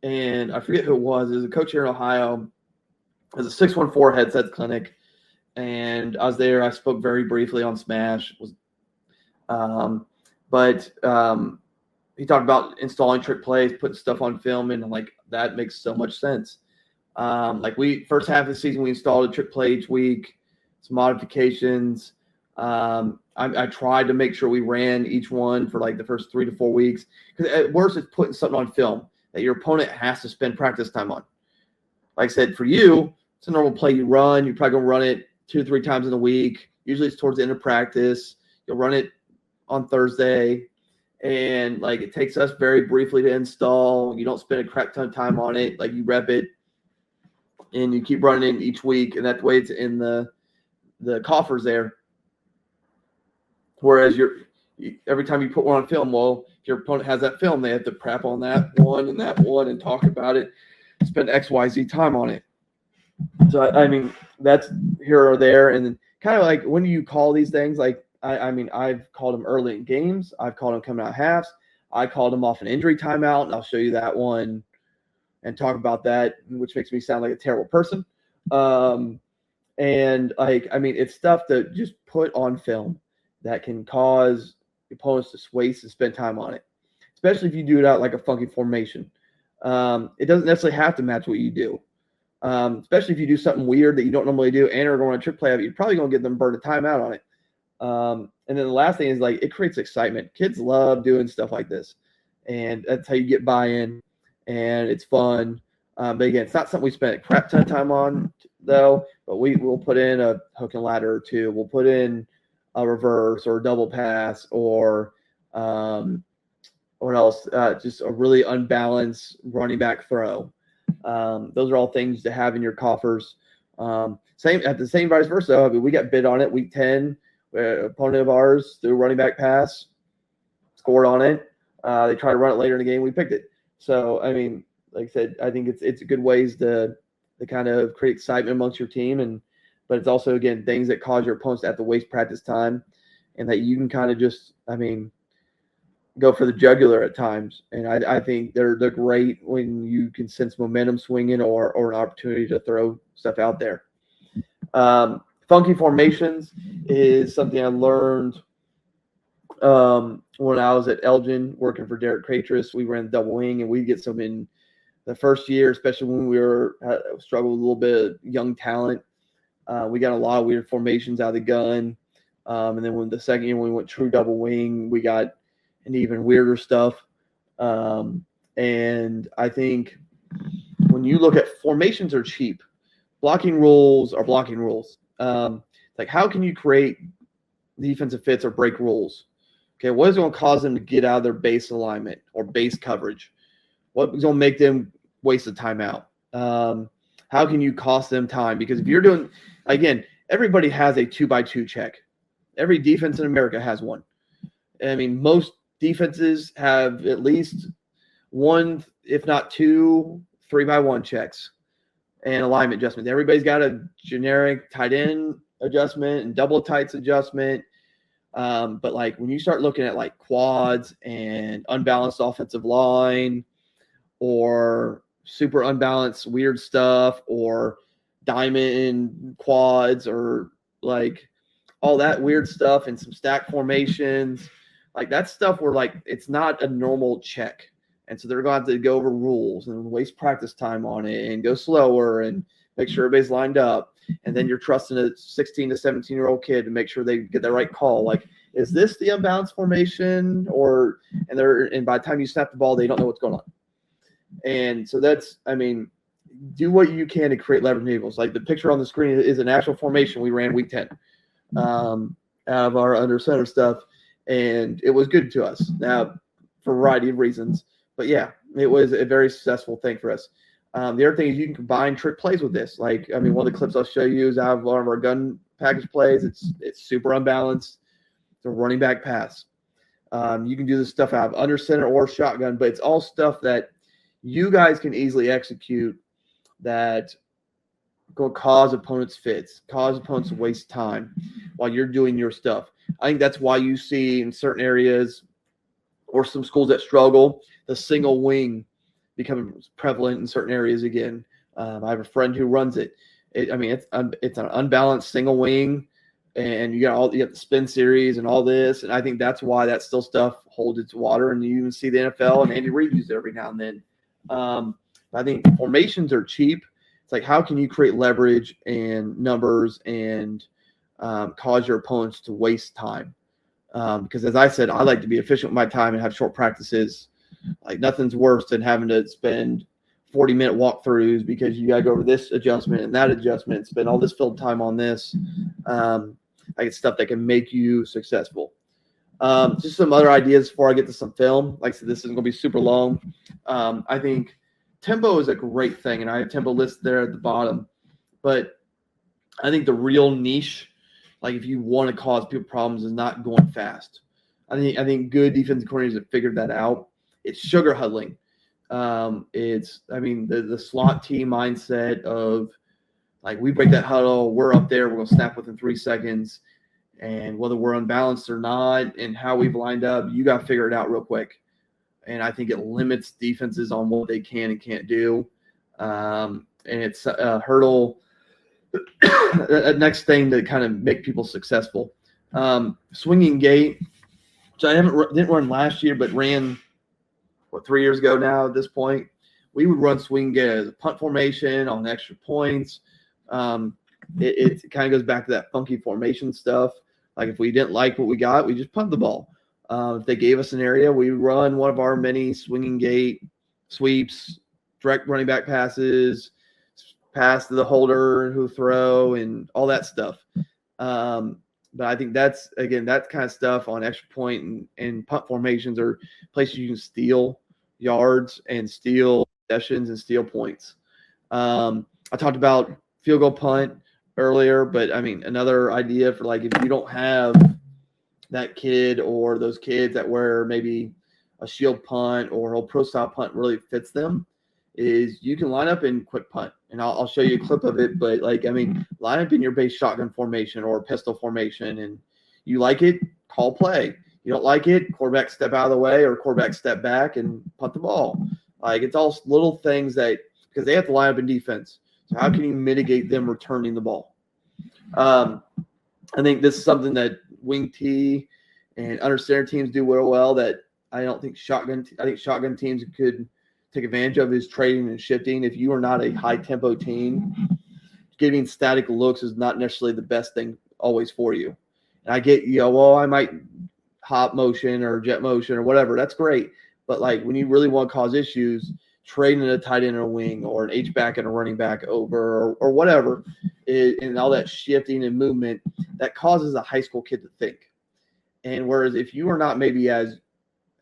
and I forget who it was. It was a coach here in Ohio. It was a 614 headset clinic, and I was there. I spoke very briefly on Smash. But he talked about installing trick plays, putting stuff on film, and like that makes so much sense. First half of the season, we installed a trick play each week, some modifications. I tried to make sure we ran each one for like the first 3 to 4 weeks, because at worst, it's putting something on film that your opponent has to spend practice time on. Like I said, for you, it's a normal play you run. You're probably going to run it 2 to 3 times in a week. Usually it's towards the end of practice. You'll run it on Thursday. And like it takes us very briefly to install. You don't spend a crap ton of time on it. Like you rep it and you keep running it each week. And that way it's in the coffers there. Whereas your every time you put one on film, well, if your opponent has that film, they have to prep on that one and talk about it, spend XYZ time on it. So, I mean, that's here or there. And then kind of like when you call these things, like, I mean, I've called them early in games. I've called them coming out halves. I called them off an injury timeout, and I'll show you that one and talk about that, which makes me sound like a terrible person. And like, I mean, it's stuff that just put on film that can cause opponents to waste and spend time on it, especially if you do it out like a funky formation. It doesn't necessarily have to match what you do. Especially if you do something weird that you don't normally do and are going to trick play of it, you're probably going to get them burned a timeout on it. And then the last thing is, like, it creates excitement. Kids love doing stuff like this, and that's how you get buy-in, and it's fun. But again, it's not something we spend a crap ton of time on, though. But we'll put in a hook and ladder or two. We'll put in a reverse or a double pass or what else? Just a really unbalanced running back throw. Those are all things to have in your coffers. Same vice versa. I mean, we got bid on it week 10. Opponent of ours threw a running back pass, scored on it. They tried to run it later in the game. We picked it. So, I mean, like I said, I think it's good ways to kind of create excitement amongst your team, but it's also, again, things that cause your opponents to have to waste practice time, and that you can kind of just, I mean, go for the jugular at times. And I think they're great when you can sense momentum swinging or an opportunity to throw stuff out there. Funky formations is something I learned when I was at Elgin working for Derek Cratris. We ran double wing, and we'd get some in the first year, especially when we struggled with a little bit of young talent. We got a lot of weird formations out of the gun. And then when the second year when we went true double wing, we got an even weirder stuff. And I think when you look at formations are cheap. Blocking rules are blocking rules. Like, how can you create defensive fits or break rules? Okay, what is going to cause them to get out of their base alignment or base coverage? What is going to make them waste a timeout? How can you cost them time? Because if you're doing, again, everybody has a 2x2 check. Every defense in America has one. I mean, most defenses have at least one, if not two, 3x1 checks and alignment adjustments. Everybody's got a generic tight end adjustment and double tights adjustment. But like when you start looking at like quads and unbalanced offensive line or super unbalanced weird stuff or diamond quads or like all that weird stuff and some stack formations, like that stuff where like it's not a normal check. And so they're going to have to go over rules and waste practice time on it and go slower and make sure everybody's lined up. And then you're trusting a 16 to 17-year-old kid to make sure they get the right call. Like, is this the unbalanced formation? And by the time you snap the ball, they don't know what's going on. And so that's, I mean, do what you can to create leverage enables. Like the picture on the screen is an actual formation we ran week 10 out of our under center stuff. And it was good to us. Now, for a variety of reasons. But yeah, it was a very successful thing for us. The other thing is you can combine trick plays with this. Like, I mean, one of the clips I'll show you is out of one of our gun package plays. It's super unbalanced. It's a running back pass. You can do this stuff out of under center or shotgun, but it's all stuff that you guys can easily execute that will cause opponents fits, cause opponents to waste time while you're doing your stuff. I think that's why you see in certain areas or some schools that struggle, the single wing becoming prevalent in certain areas again. I have a friend who runs it. It's an unbalanced single wing, and you got the spin series and all this, and I think that's why that still stuff holds its water. And you even see the NFL and Andy Reid use it every now and then. I think formations are cheap. It's like, how can you create leverage and numbers and cause your opponents to waste time? Because as I said, I like to be efficient with my time and have short practices. Like nothing's worse than having to spend 40-minute walkthroughs because you got to go over this adjustment and that adjustment, spend all this field time on this. Like it's stuff that can make you successful. Just some other ideas before I get to some film. Like I said, this isn't going to be super long. I think tempo is a great thing, and I have tempo listed there at the bottom. But I think the real niche, like if you want to cause people problems, is not going fast. I think good defensive coordinators have figured that out. It's sugar huddling. The slot team mindset of like we break that huddle, we're up there, we're gonna snap within 3 seconds, and whether we're unbalanced or not, and how we've lined up, you got to figure it out real quick. And I think it limits defenses on what they can and can't do. And it's a hurdle. The next thing to kind of make people successful. Swinging gate, which I didn't run last year, but ran 3 years ago now at this point. We would run swing gate as a punt formation on extra points. It kind of goes back to that funky formation stuff. Like if we didn't like what we got, we just punt the ball. If they gave us an area, we run one of our many swinging gate sweeps, direct running back passes, pass to the holder who throw, and all that stuff. But I think that's kind of stuff on extra point and punt formations are places you can steal yards and steal possessions and steal points. I talked about field goal punt earlier, but I mean, another idea for like if you don't have that kid or those kids that wear maybe a shield punt or a pro style punt really fits them, is you can line up in quick punt. And I'll show you a clip of it, but line up in your base shotgun formation or pistol formation, and you like it, call play. You don't like it, quarterback step out of the way or quarterback step back and punt the ball. Like it's all little things that because they have to line up in defense. So how can you mitigate them returning the ball? I think this is something that wing T and under center teams do real well. That I think shotgun teams could take advantage of is trading and shifting. If you are not a high tempo team, giving static looks is not necessarily the best thing always for you. And I get, I might hop motion or jet motion or whatever. That's great. But like when you really want to cause issues, trading a tight end or a wing or an H-back and a running back over or whatever, and all that shifting and movement, that causes a high school kid to think. And whereas if you are not maybe as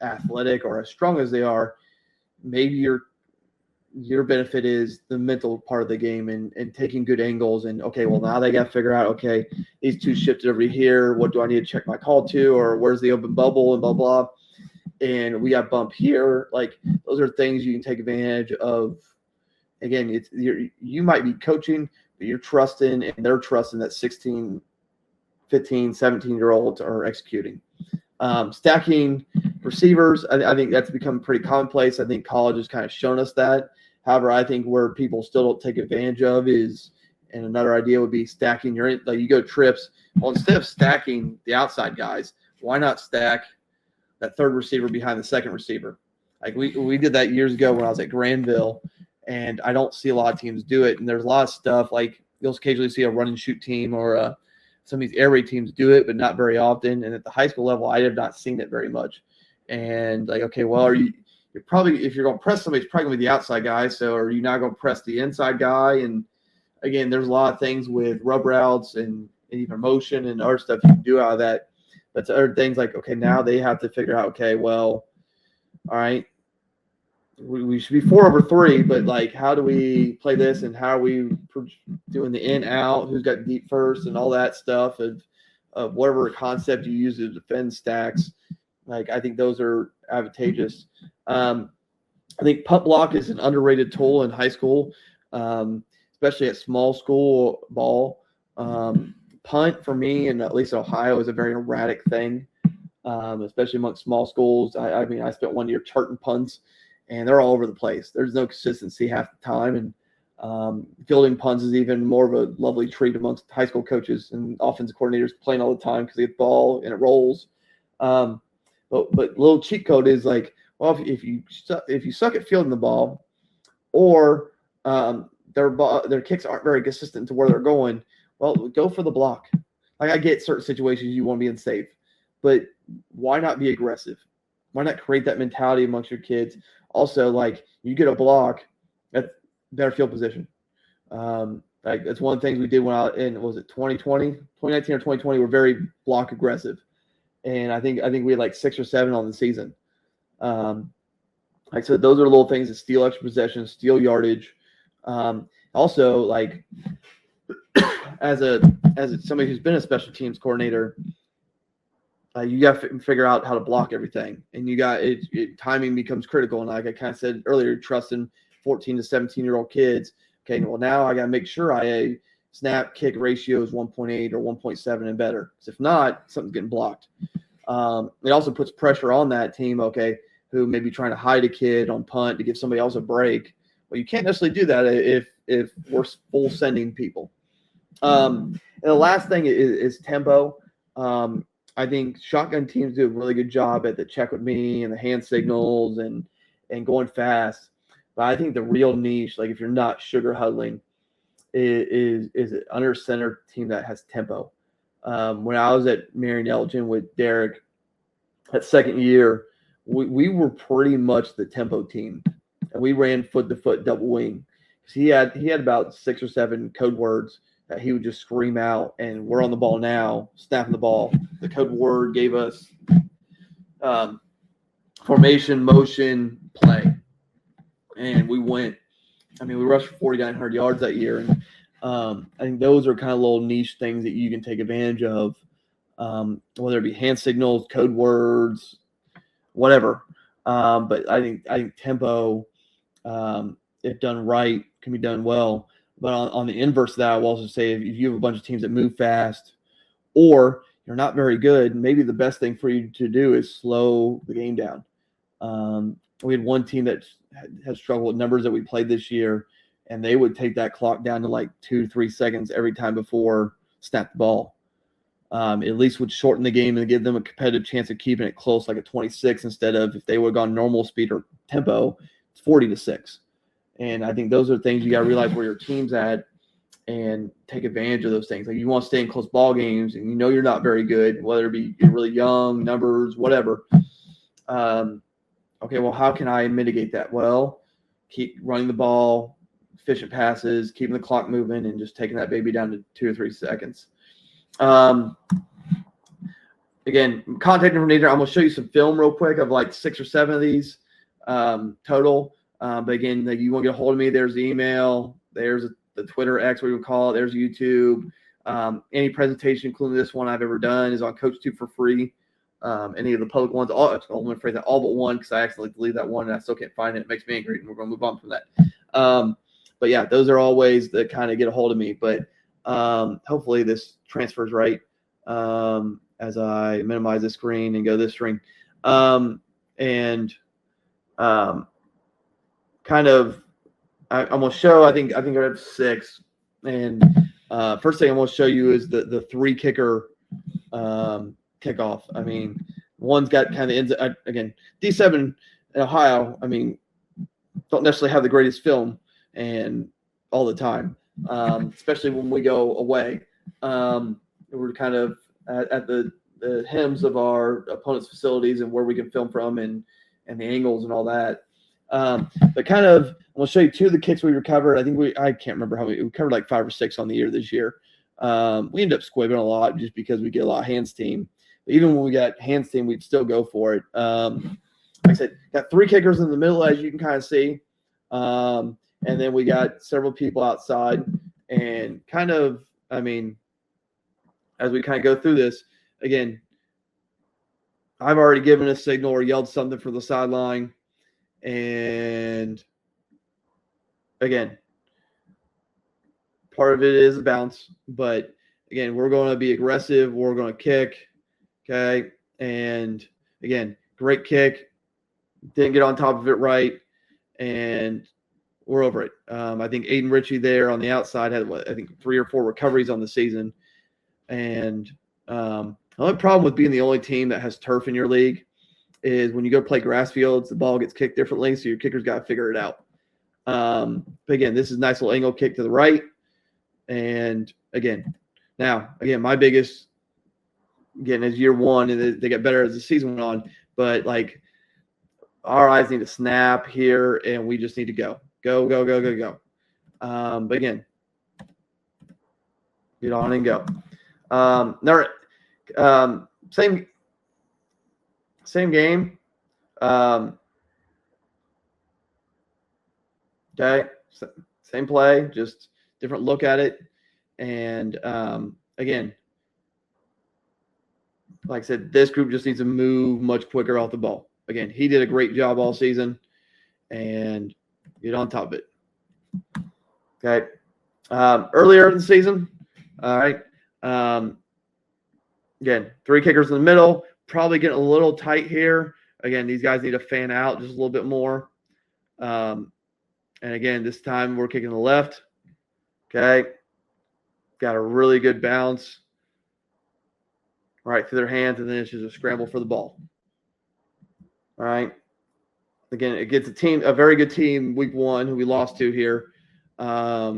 athletic or as strong as they are, maybe your benefit is the mental part of the game and taking good angles and okay, well now they got to figure out, okay, these two shifted over here. What do I need to check my call to, or where's the open bubble and blah, blah. And we got bump here. Like those are things you can take advantage of. Again, you might be coaching, but you're trusting and they're trusting that 16, 15, 17-year-olds are executing. Stacking receivers, I think that's become pretty commonplace. I think college has kind of shown us that. However, I think where people still don't take advantage of is, and another idea would be stacking you go trips. Well, instead of stacking the outside guys, why not stack that third receiver behind the second receiver? Like we did that years ago when I was at Granville, and I don't see a lot of teams do it. And there's a lot of stuff like you'll occasionally see a run and shoot team or some of these air raid teams do it, but not very often. And at the high school level, I have not seen it very much. And like, okay, well, you're probably, if you're going to press somebody, it's probably going to be the outside guy. So are you not going to press the inside guy? And again, there's a lot of things with rub routes and even motion and other stuff you can do out of that. But other things like, okay, now they have to figure out, okay, well, all right, we should be 4-over-3, but like, how do we play this and how are we doing the in out? Who's got deep first and all that stuff of whatever concept you use to defend stacks. Like, I think those are advantageous. I think punt block is an underrated tool in high school, especially at small school ball. Punt for me, and at least Ohio, is a very erratic thing, especially amongst small schools. I mean, I spent 1 year charting punts, and they're all over the place. There's no consistency half the time, and fielding punts is even more of a lovely treat amongst high school coaches and offensive coordinators playing all the time because they get the ball and it rolls. But little cheat code is like, well, if you suck at fielding the ball, or their kicks aren't very consistent to where they're going, well, go for the block. Like I get certain situations you want to be unsafe, but why not be aggressive? Why not create that mentality amongst your kids? Also, like you get a block, that's better field position. Like that's one of the things we did when I in was it 2019 or 2020, we're very block aggressive. And I think we had like 6 or 7 on the season. Like I said, those are little things that steal extra possessions, steal yardage. Also, like as somebody who's been a special teams coordinator, you got to figure out how to block everything, and you got timing becomes critical. And like I kind of said earlier, trusting 14 to 17-year-old kids. Okay, well now I got to make sure I snap kick ratio is 1.8 or 1.7 and better. Because if not, something's getting blocked. It also puts pressure on that team. Okay, who may be trying to hide a kid on punt to give somebody else a break. Well, you can't necessarily do that if we're full sending people. And the last thing is tempo. I think shotgun teams do a really good job at the check with me and the hand signals and going fast. But I think the real niche, like if you're not sugar huddling, is an under center team that has tempo. When I was at Marion Elgin with Derek, that second year, we were pretty much the tempo team, and we ran foot to foot double wing. He had about 6 or 7 code words that he would just scream out, and we're on the ball now, snapping the ball. The code word gave us formation, motion, play, and we went. I mean, we rushed for 4,900 yards that year, and I think those are kind of little niche things that you can take advantage of, whether it be hand signals, code words, whatever. But I think tempo, if done right, can be done well. But on the inverse of that, I will also say if you have a bunch of teams that move fast or you're not very good, maybe the best thing for you to do is slow the game down. We had one team that had struggled with numbers that we played this year, and they would take that clock down to like 2 to 3 seconds every time before snap the ball. At least would shorten the game and give them a competitive chance of keeping it close, like a 26, instead of if they would have gone normal speed or tempo, it's 40-6. And I think those are things you got to realize where your team's at and take advantage of those things. Like you want to stay in close ball games, and you know you're not very good, whether it be you're really young, numbers, whatever. Okay, well, how can I mitigate that? Well, keep running the ball, efficient passes, keeping the clock moving, and just taking that baby down to 2 or 3 seconds. Again, contact information. I'm going to show you some film real quick of like 6 or 7 of these total. But again, like you want to get a hold of me, there's the email, there's the Twitter X, what you would call it, there's YouTube. Any presentation, including this one I've ever done, is on CoachTube for free. Any of the public ones, all but one, because I accidentally deleted that one and I still can't find it. It makes me angry, and we're going to move on from that. But yeah, those are always the kind of get a hold of me. But hopefully this transfers right as I minimize the screen and go this screen. Kind of, I'm going to show, I think I have 6. And first thing I'm going to show you is the 3 kicker kickoff. I mean, one's got kind of ends, again, D7 in Ohio, I mean, don't necessarily have the greatest film and all the time, especially when we go away. We're kind of at the hems of our opponent's facilities and where we can film from and the angles and all that. But kind of, I'm going to show you 2 of the kicks we recovered. I think I can't remember how we covered like 5 or 6 on the year this year. We ended up squibbing a lot just because we get a lot of hands team. But even when we got hands team, we'd still go for it. Like I said, got 3 kickers in the middle, as you can kind of see. And then we got several people outside. And kind of, I mean, as we kind of go through this, again, I've already given a signal or yelled something for the sideline. And again, part of it is a bounce, but again, we're going to be aggressive. We're going to kick. Okay. And again, great kick. Didn't get on top of it right. And we're over it. I think Aiden Ritchie there on the outside had, I think 3 or 4 recoveries on the season. And the only problem with being the only team that has turf in your league is when you go play grass fields, the ball gets kicked differently, so your kicker's got to figure it out. But again, this is a nice little angle kick to the right. And again, my biggest, again, is year 1, and they get better as the season went on. But like, our eyes need to snap here, and we just need to go. But again, get on and go. Same game. Okay, same play, just different look at it. And again, like I said, this group just needs to move much quicker off the ball. Again, he did a great job all season, and get on top of it. Okay. Earlier in the season, all right. Again, 3 kickers in the middle, probably getting a little tight here. Again, these guys need to fan out just a little bit more. And again, this time we're kicking the left. Okay. Got a really good bounce right through their hands, and then it's just a scramble for the ball. All right. Again, it gets a very good team week 1 who we lost to here. I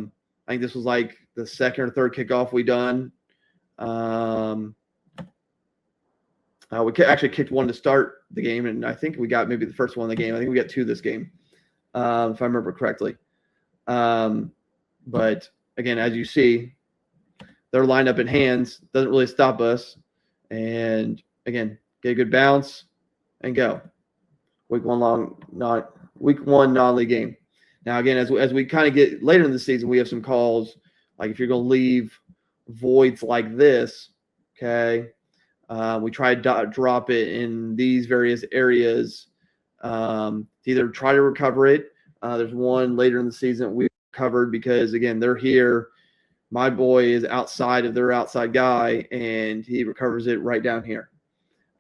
think this was like the second or third kickoff we done. We actually kicked one to start the game, and I think we got maybe the first one in the game. I think we got 2 this game, if I remember correctly. But again, as you see, they're lined up in hands. Doesn't really stop us. And again, get a good bounce and go. Week 1 non-league game. Now, again, as we kind of get later in the season, we have some calls. Like if you're going to leave voids like this, okay, we try to drop it in these various areas to either try to recover it. There's one later in the season we covered because, again, they're here. My boy is outside of their outside guy, and he recovers it right down here.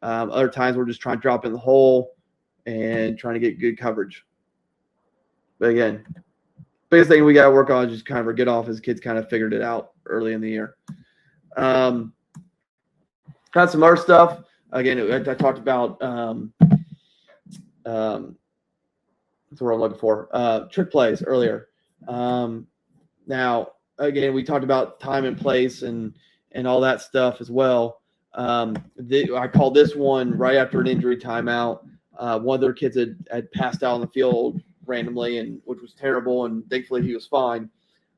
Other times we're just trying to drop in the hole and trying to get good coverage. But again, biggest thing we got to work on is just kind of get off as kids kind of figured it out early in the year. Got some other stuff. Again, I talked about that's what I'm looking for. Trick plays earlier. Now, again, we talked about time and place and all that stuff as well. I called this one right after an injury timeout. One of their kids had passed out on the field randomly, and which was terrible, and thankfully he was fine.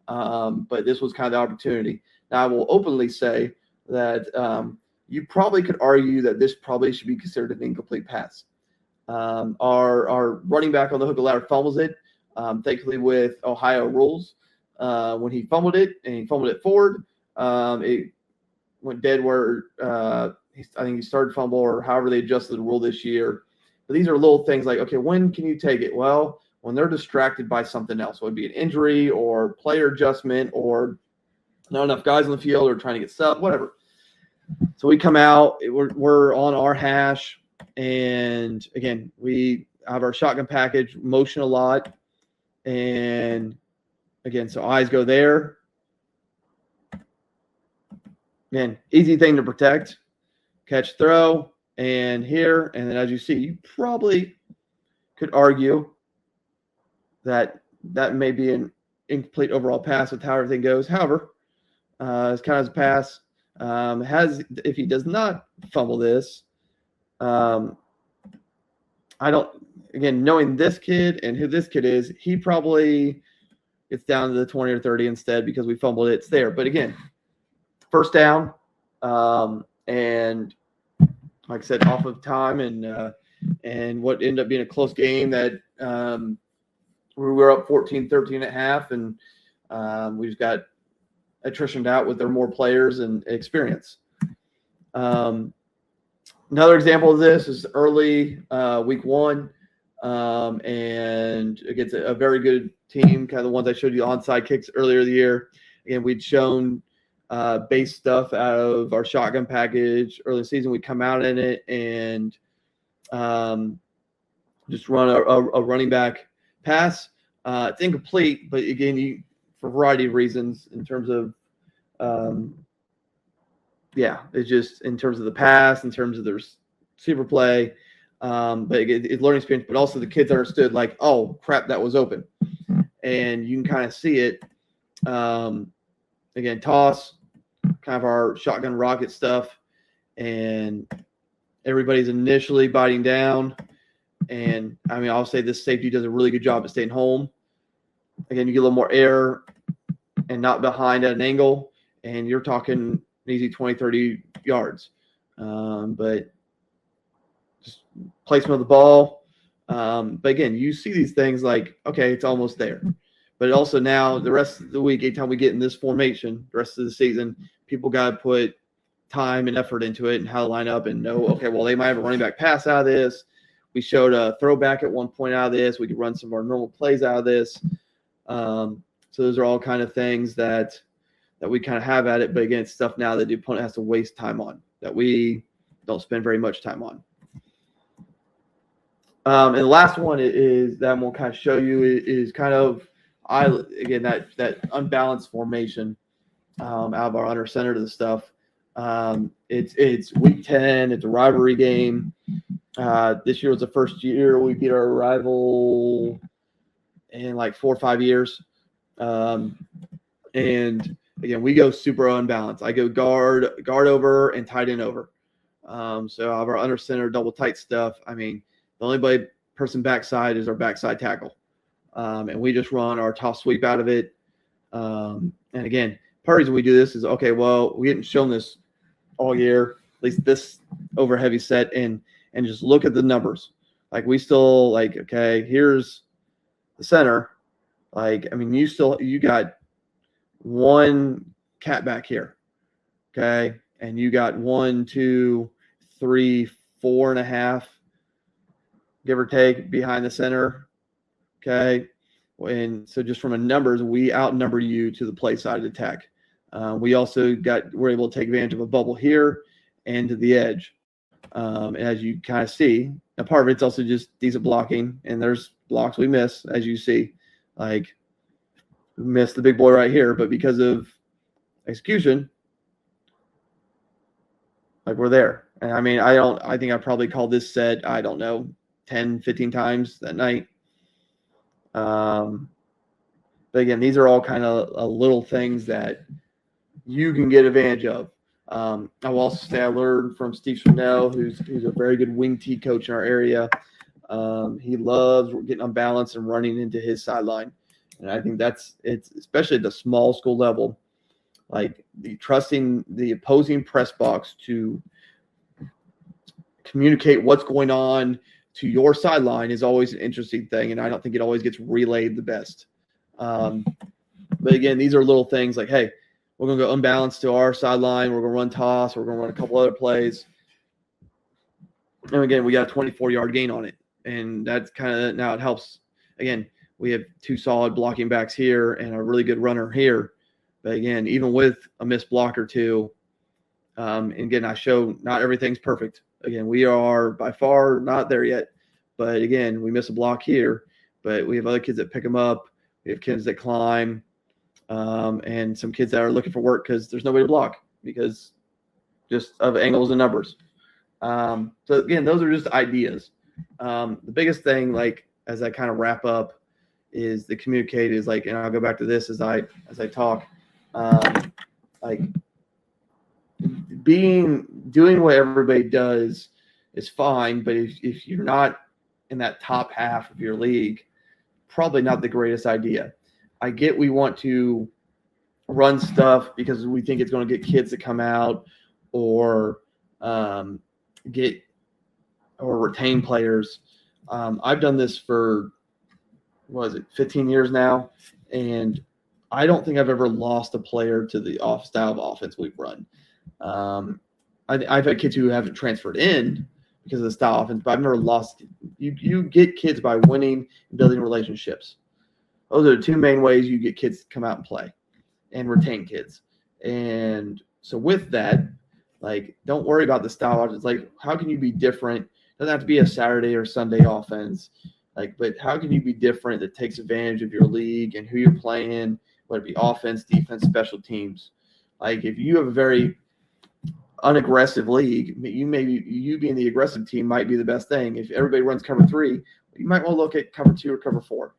But this was kind of the opportunity. Now, I will openly say that you probably could argue that this probably should be considered an incomplete pass. Our running back on the hook and ladder fumbles it. Thankfully, with Ohio rules, when he fumbled it and he fumbled it forward, it went dead where I think he started fumble or however they adjusted the rule this year. But these are little things like, okay, when can you take it? Well, when they're distracted by something else, it would be an injury or player adjustment or not enough guys on the field or trying to get sub, whatever. So we come out, we're on our hash, and again, we have our shotgun package, motion a lot, and again, so eyes go there. Again, easy thing to protect, catch, throw, and here, and then as you see, you probably could argue that may be an incomplete overall pass with how everything goes. However, it's kind of a pass. If he does not fumble this, I don't. Again, knowing this kid and who this kid is, he probably gets down to the 20 or 30 instead because we fumbled it. It's there, but again, first down, and like I said, off of time and what ended up being a close game that we were up 14-13 at half, and we just got attritioned out with their more players and experience. Another example of this is early week 1, and against a very good team, kind of the ones I showed you onside kicks earlier in the year. Again, we'd shown base stuff out of our shotgun package early in the season. We'd come out in it and just run a running back pass. It's incomplete, but again, for a variety of reasons in terms of, it's just in terms of the pass, in terms of their receiver play, but it's learning experience, but also the kids understood like, oh, crap, that was open. And you can kind of see it. Again, toss, kind of our shotgun rocket stuff, and everybody's initially biting down. And, I mean, I'll say this safety does a really good job at staying home. Again, you get a little more air and not behind at an angle, and you're talking an easy 20, 30 yards. But just placement of the ball. But, again, you see these things like, okay, it's almost there. But also now the rest of the week, anytime we get in this formation, the rest of the season, people got to put time and effort into it and how to line up and know, okay, well, they might have a running back pass out of this. We showed a throwback at one point out of this. We could run some of our normal plays out of this. So those are all kind of things that we kind of have at it. But again, it's stuff now that the opponent has to waste time on that we don't spend very much time on. And the last one is that we'll kind of show you is kind of that unbalanced formation out of our under center to the stuff. It's week 10. It's a rivalry game. This year was the first year we beat our rival in like 4 or 5 years. And again, we go super unbalanced. I go guard over and tight end over. So our under center double tight stuff. I mean, the only person backside is our backside tackle. And we just run our toss sweep out of it. And again, part of the reason we do this is, okay, well, we hadn't shown this all year, at least this over heavy set, and just look at the numbers. Like we still like, okay, here's the center. Like, I mean, you got one cat back here. Okay. And you got 1, 2, 3, 4.5, give or take, behind the center. Okay. And so just from a numbers, we outnumber you to the play side of the attack. We also we're able to take advantage of a bubble here and to the edge. And as you kind of see, a part of it's also just decent blocking, and there's blocks we miss, as you see. Like, we missed the big boy right here, but because of execution, like, we're there. And I mean, I think I probably called this set, I don't know, 10, 15 times that night. But again, these are all kind of little things that you can get advantage of. I will also say I learned from Steve Chanel, who's a very good wing T coach in our area. He loves getting unbalanced and running into his sideline. And I think it's especially at the small school level, like trusting the opposing press box to communicate what's going on to your sideline is always an interesting thing. And I don't think it always gets relayed the best. But again, these are little things like, hey, we're going to go unbalanced to our sideline. We're going to run toss. We're going to run a couple other plays. And again, we got a 24-yard gain on it. And that's kind of, now it helps. Again, we have 2 solid blocking backs here and a really good runner here. But again, even with a missed block or two, and again, I show not everything's perfect. Again, we are by far not there yet. But again, we miss a block here. But we have other kids that pick them up. We have kids that climb. And some kids that are looking for work because there's nobody to block because just of angles and numbers. So again, those are just ideas. The biggest thing, like, as I kind of wrap up, is the communicate is like, and I'll go back to this as I talk, like doing what everybody does is fine, but if you're not in that top half of your league, probably not the greatest idea. I get we want to run stuff because we think it's going to get kids to come out or retain players. I've done this for, 15 years now, and I don't think I've ever lost a player to the off style of offense we've run. I've had kids who haven't transferred in because of the style of offense, but I've never lost. You get kids by winning and building relationships. Those are the 2 main ways you get kids to come out and play and retain kids. And so with that, like, don't worry about the style. It's like, how can you be different? It doesn't have to be a Saturday or Sunday offense. Like, but how can you be different that takes advantage of your league and who you're playing, whether it be offense, defense, special teams? Like, if you have a very unaggressive league, you being the aggressive team might be the best thing. If everybody runs cover 3, you might want to look at cover 2 or cover 4.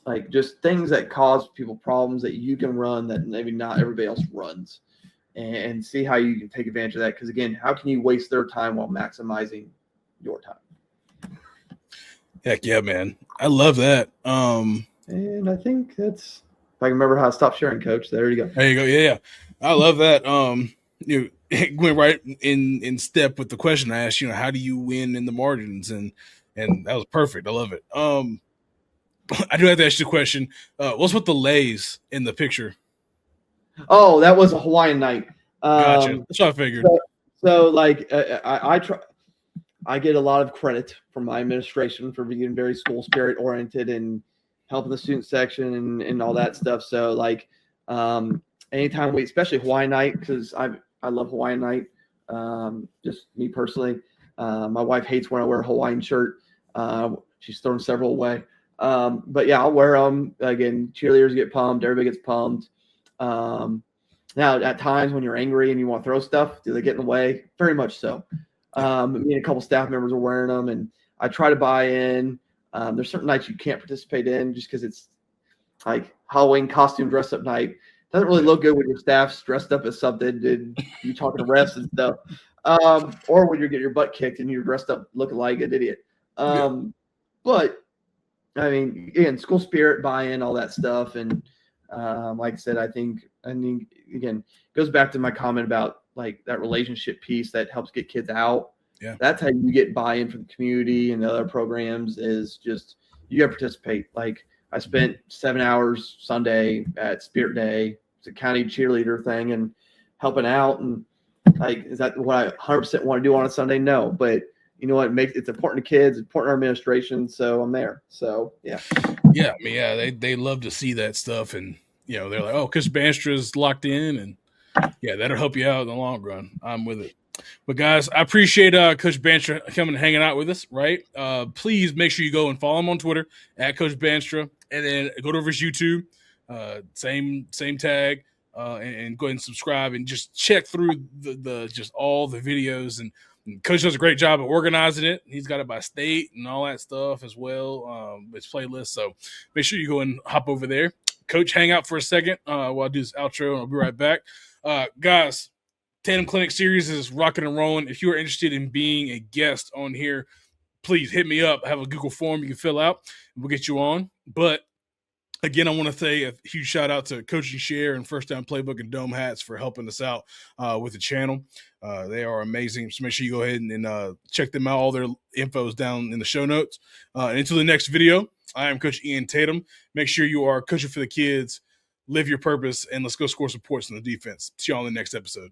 Like, just things that cause people problems that you can run that maybe not everybody else runs, and see how you can take advantage of that. Because again, how can you waste their time while maximizing your time? Heck yeah, man. I love that. And I think that's, if I can remember how to stop sharing, Coach. There you go. There you go. Yeah. I love that. You went right in step with the question I asked, how do you win in the margins? And that was perfect. I love it. I do have to ask you a question. What's with the lays in the picture? Oh, that was a Hawaiian night. Gotcha. That's what I figured. So like I try. I get a lot of credit from my administration for being very school spirit oriented and helping the student section and all that stuff. So like anytime we, especially Hawaiian night, because I love Hawaiian night. Just me personally. My wife hates when I wear a Hawaiian shirt. She's thrown several away. But yeah, I'll wear them. Again, cheerleaders get pumped. Everybody gets pumped. Now, at times when you're angry and you want to throw stuff, do they get in the way? Very much so. Me and a couple staff members are wearing them, and I try to buy in. There's certain nights you can't participate in just because it's like Halloween costume dress up night. Doesn't really look good when your staff's dressed up as something and you talking to refs and stuff. Or when you're getting your butt kicked and you're dressed up looking like an idiot. But I mean, again, school spirit, buy-in, all that stuff, and like I said, I think again goes back to my comment about like that relationship piece that helps get kids out. Yeah, that's how you get buy-in from the community and the other programs. Is just you got to participate. Like I spent 7 hours Sunday at Spirit Day. It's a county cheerleader thing and helping out. And like, is that what I 100% want to do on a Sunday? No, but you know what? It's important to kids, important to our administration. So I'm there. So yeah. Yeah. I mean, they love to see that stuff. And, you know, they're like, oh, Coach Bandstra's locked in. And yeah, that'll help you out in the long run. I'm with it. But guys, I appreciate Coach Bandstra coming and hanging out with us, right? Please make sure you go and follow him on Twitter at Coach Bandstra, and then go to his YouTube, same tag, and go ahead and subscribe and just check through the just all the videos. And Coach does a great job of organizing it. He's got it by state and all that stuff as well, his playlist. So make sure you go and hop over there. Coach, hang out for a second while I do this outro, and I'll be right back. Guys, Tatum Clinic series is rocking and rolling. If you are interested in being a guest on here, please hit me up. I have a Google form you can fill out. We'll get you on. But again, I want to say a huge shout out to Coaching Share and First Down Playbook and Dome Hats for helping us out with the channel. They are amazing. So make sure you go ahead and check them out. All their info is down in the show notes. And until the next video, I am Coach Ian Tatum. Make sure you are coaching for the kids. Live your purpose, and let's go score some points on the defense. See you all in the next episode.